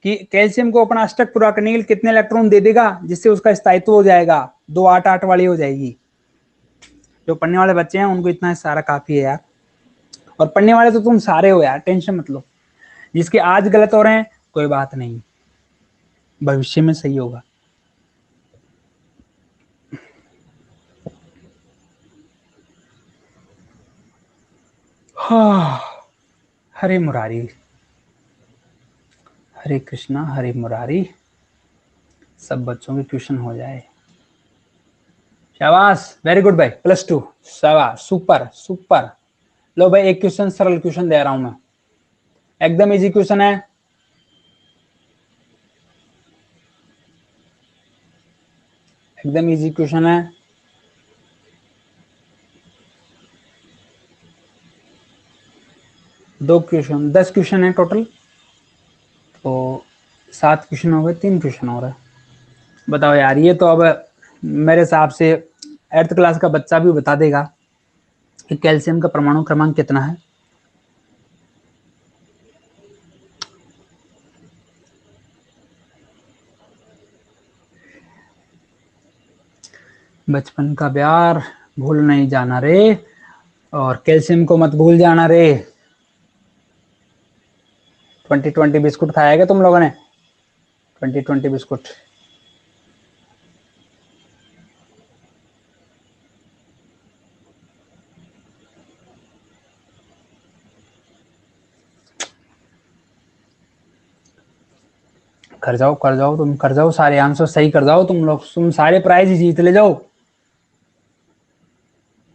कि कैल्शियम को अपना अष्टक पूरा करने के लिए कितने इलेक्ट्रॉन दे देगा, जिससे उसका स्थायित्व हो जाएगा, 2, 8, 8 वाली हो जाएगी। जो पढ़ने वाले बच्चे हैं उनको इतना सारा काफी है यार, और पढ़ने वाले तो तुम सारे हो यार, टेंशन मत लो। जिसके आज गलत हो रहे हैं कोई बात नहीं, भविष्य में सही होगा। हाँ, हरे मुरारी, हरे कृष्णा हरे मुरारी, सब बच्चों की ट्यूशन हो जाए। शाबाश, वेरी गुड भाई, +2, शाबाश, सुपर सुपर। लो भाई एक क्वेश्चन, सरल क्वेश्चन दे रहा हूं मैं, एकदम इजी क्वेश्चन है। एकदम इजी क्वेश्चन है। दो क्वेश्चन, 10 क्वेश्चन है टोटल, तो 7 क्वेश्चन हो गए, 3 क्वेश्चन हो रहे। बताओ यार, ये तो अब मेरे हिसाब से 8th क्लास का बच्चा भी बता देगा कि कैल्शियम का परमाणु क्रमांक कितना है। बचपन का प्यार भूल नहीं जाना रे, और कैल्शियम को मत भूल जाना रे। 2020 बिस्कुट खाया क्या तुम लोगों ने, 2020 बिस्कुट? कर जाओ कर जाओ, तुम कर जाओ, सारे आंसर सही कर जाओ तुम लोग, तुम सारे प्राइज जीत ले जाओ।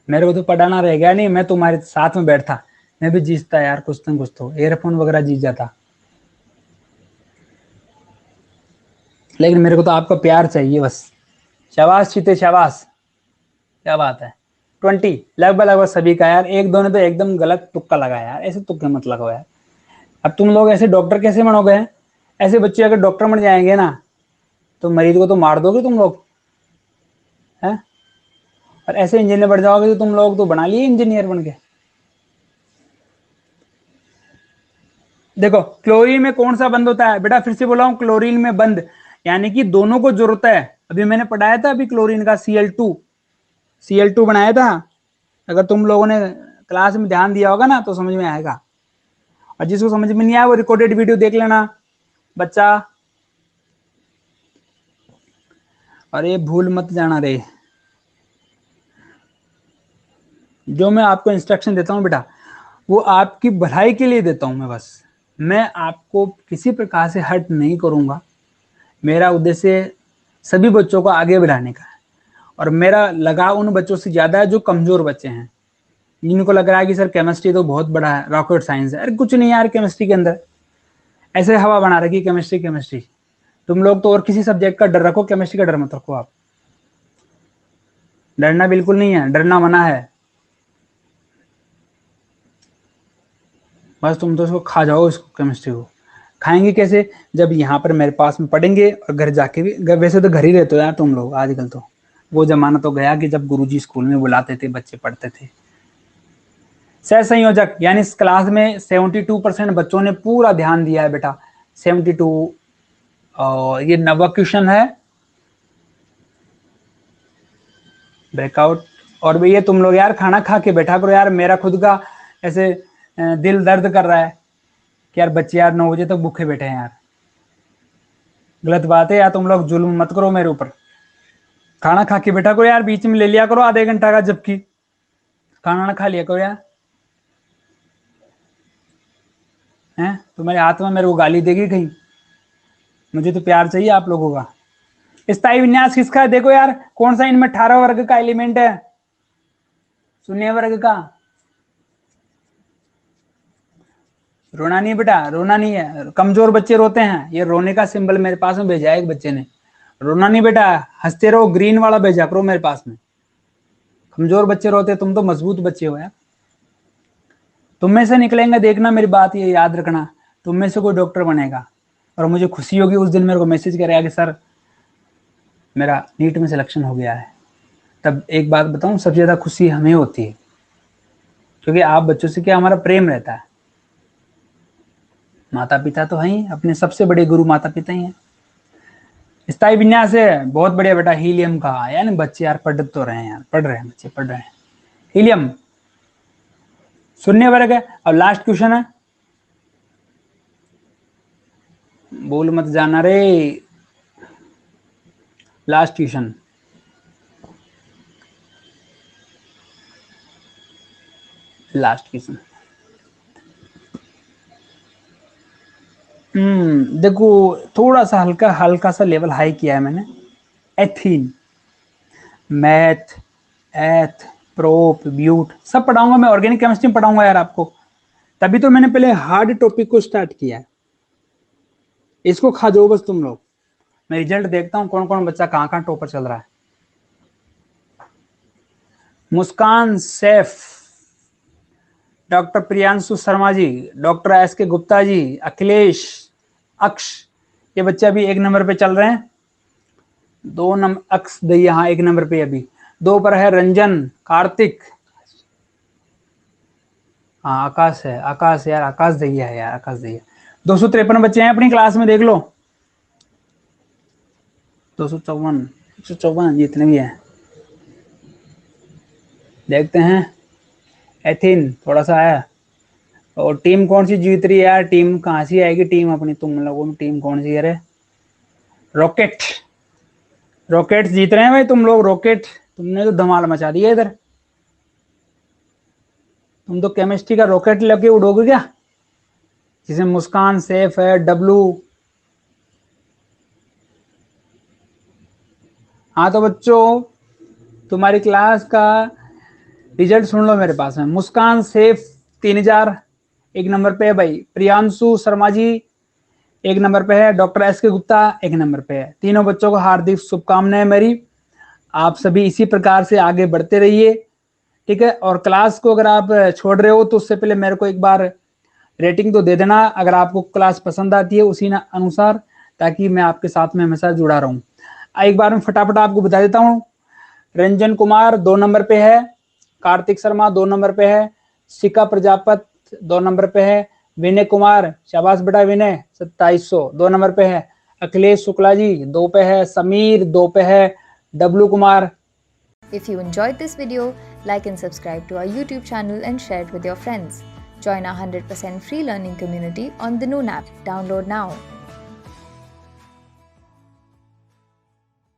मेरे को तो पढ़ाना रह गया नहीं, मैं तुम्हारे साथ में बैठता, मैं भी जीतता यार, कुछ न कुछ तो एयरफोन वगैरह जीत जाता। लेकिन मेरे को तो आपका प्यार चाहिए बस। शाबाश चीते शाबाश, क्या बात है। 20 लगभग लगभग सभी का यार, एक दो ने तो एकदम गलत तुक्का लगाया यार, ऐसे तुक्के मत लगाओ यार। अब तुम लोग ऐसे डॉक्टर कैसे बनोगे, ऐसे बच्चे अगर डॉक्टर बन जाएंगे ना, तो मरीज को तो मार दोगे तुम लोग, हैं? और ऐसे इंजीनियर बन जाओगे तो तुम लोग तो बना लिए इंजीनियर बन के। देखो क्लोरीन में कौन सा बंद होता है बेटा, फिर से बोला हूं, क्लोरीन में बंद, यानी कि दोनों को जरूरत है। अभी मैंने पढ़ाया था अभी क्लोरीन का Cl2 बनाया था, अगर तुम लोगों ने क्लास में ध्यान दिया होगा ना तो समझ में आएगा। और जिसको समझ में नहीं आया वो रिकॉर्डेड वीडियो देख लेना बच्चा। अरे भूल मत जाना रे, जो मैं आपको इंस्ट्रक्शन देता हूँ बेटा, वो आपकी भलाई के लिए देता हूँ मैं बस। मैं आपको किसी प्रकार से हर्ट नहीं करूंगा, मेरा उद्देश्य सभी बच्चों को आगे बढ़ाने का है। और मेरा लगाव उन बच्चों से ज्यादा है जो कमजोर बच्चे हैं, जिनको लग रहा है कि सर केमिस्ट्री तो बहुत बड़ा है, रॉकेट साइंस है। अरे कुछ नहीं यार, केमिस्ट्री के अंदर ऐसे हवा बना रखी केमिस्ट्री केमिस्ट्री। तुम लोग तो और किसी सब्जेक्ट का डर रखो, केमिस्ट्री का डर मत रखो। आप डरना बिल्कुल नहीं है, डरना मना है। बस तुम तो इसको खा जाओ, इसको केमिस्ट्री को। खाएंगे कैसे, जब यहाँ पर मेरे पास में पढ़ेंगे और घर जाके भी, वैसे तो घर ही रहते हो यार तुम लोग आजकल तो, वो जमाना तो गया कि जब गुरुजी स्कूल में बुलाते थे, बच्चे पढ़ते थे। सह संयोजक यानी इस क्लास में 72% बच्चों ने पूरा ध्यान दिया है बेटा, 72। और ये 90 क्वेश्चन है ब्रेकआउट। और भैया तुम लोग यार खाना खा के बैठा करो यार, मेरा खुद का ऐसे दिल दर्द कर रहा है कि यार बच्चे यार 9 बजे तक भूखे बैठे हैं यार। गलत बात है यार, तुम लोग जुल्म मत करो मेरे ऊपर। खाना खा के बैठा करो यार, बीच में ले लिया करो आधे घंटा का, जबकि खाना ना खा लिया करो यार। हैं तुम्हारे हाथ में मेरे को गाली देगी कहीं? मुझे तो प्यार चाहिए आप लोगों का। स्थायी विन्यास किसका है? देखो यार कौन सा इनमें 18 वर्ग का एलिमेंट है? शून्य वर्ग का। रोना नहीं बेटा, रोना नहीं है। कमजोर बच्चे रोते हैं, ये रोने का सिंबल मेरे पास में भेजा है एक बच्चे ने। रोना नहीं बेटा, हंसते रहो, ग्रीन वाला भेजा करो मेरे पास में। कमजोर बच्चे रोते, तुम तो मजबूत बच्चे हो यार। तुम में से निकलेंगे, देखना मेरी बात ये याद रखना, तुम में से कोई डॉक्टर बनेगा। और मुझे खुशी होगी उस दिन मेरे को मैसेज करेगा कि सर मेरा नीट में सिलेक्शन हो गया है। तब एक बात बताऊं, सबसे ज्यादा खुशी हमें होती है, क्योंकि आप बच्चों से क्या हमारा प्रेम रहता है। माता पिता तो हैं, अपने सबसे बड़े गुरु माता पिता ही हैं। स्थायी विन्यास है बहुत बढ़िया बेटा, हीलियम का। यानी बच्चे यार पढ़ तो रहे हैं यार, पढ़ रहे हैं बच्चे, पढ़ रहे हैं। हीलियम शून्य वर्ग है। और लास्ट क्वेश्चन है, बोल मत जाना रे, लास्ट क्वेश्चन। लास्ट क्वेश्चन देखो थोड़ा सा हल्का सा लेवल हाई किया है मैंने। एथीन, मैथ, एथ, प्रोप, ब्यूट सब पढ़ाऊंगा मैं। ऑर्गेनिक केमिस्ट्री में पढ़ाऊंगा यार आपको, तभी तो मैंने पहले हार्ड टॉपिक को स्टार्ट किया है। इसको खा जाओ बस तुम लोग। मैं रिजल्ट देखता हूं कौन कौन बच्चा कहां टॉपर चल रहा है। मुस्कान Saif, doctor Priyanshu Sharma ji, doctor S के गुप्ता जी, अखिलेश, अक्ष, ये बच्चे अभी 1 नंबर पे चल रहे हैं। 2 नंबर अक्ष दैया, हाँ 1 नंबर पे अभी। 2 पर है रंजन, कार्तिक, हाँ आकाश है, आकाश यार, आकाश दैया है यार, आकाश दैया। 253 बच्चे हैं अपनी क्लास में, देख लो। 254, 154 जितने भी हैं देखते हैं। एथिन थोड़ा सा आया। और टीम कौन सी जीत रही है यार? टीम कहाँ से आएगी टीम अपनी? तुम लोगों में टीम कौन सी है रे? रॉकेट, रॉकेट जीत रहे हैं भाई तुम लोग। रॉकेट तुमने तो धमाल मचा दिया इधर। तुम तो केमिस्ट्री का रॉकेट लेके उड़ोगे क्या? जिसमें मुस्कान सेफ है, डब्लू। हाँ तो बच्चों तुम्हारी क्लास का रिजल्ट सुन लो मेरे पास में। मुस्कान सेफ 3000 1 नंबर पे है भाई। प्रियांशु शर्मा जी 1 नंबर पे है। डॉक्टर एस के गुप्ता 1 नंबर पे है। तीनों बच्चों को हार्दिक शुभकामनाएं मेरी। आप सभी इसी प्रकार से आगे बढ़ते रहिए, ठीक है। और क्लास को अगर आप छोड़ रहे हो तो उससे पहले मेरे को एक बार रेटिंग तो दे देना, अगर आपको क्लास पसंद आती है उसी अनुसार, ताकि मैं आपके साथ में हमेशा जुड़ा रहूं। एक बार मैं फटाफट आपको बता देता हूँ। रंजन कुमार 2 नंबर पे है। कार्तिक शर्मा 2 नंबर पे है। शिका प्रजापत 2 नंबर पे है। विनय कुमार, शाबाश बेटा विनय, 2700 2 नंबर पे है। अखिलेश शुक्ला जी 2 पे है। समीर 2 पे है। W Kumar. If you enjoyed this video, like and subscribe to our YouTube channel and share it with your friends. Join our 100% free learning community on the Noon app. Download now.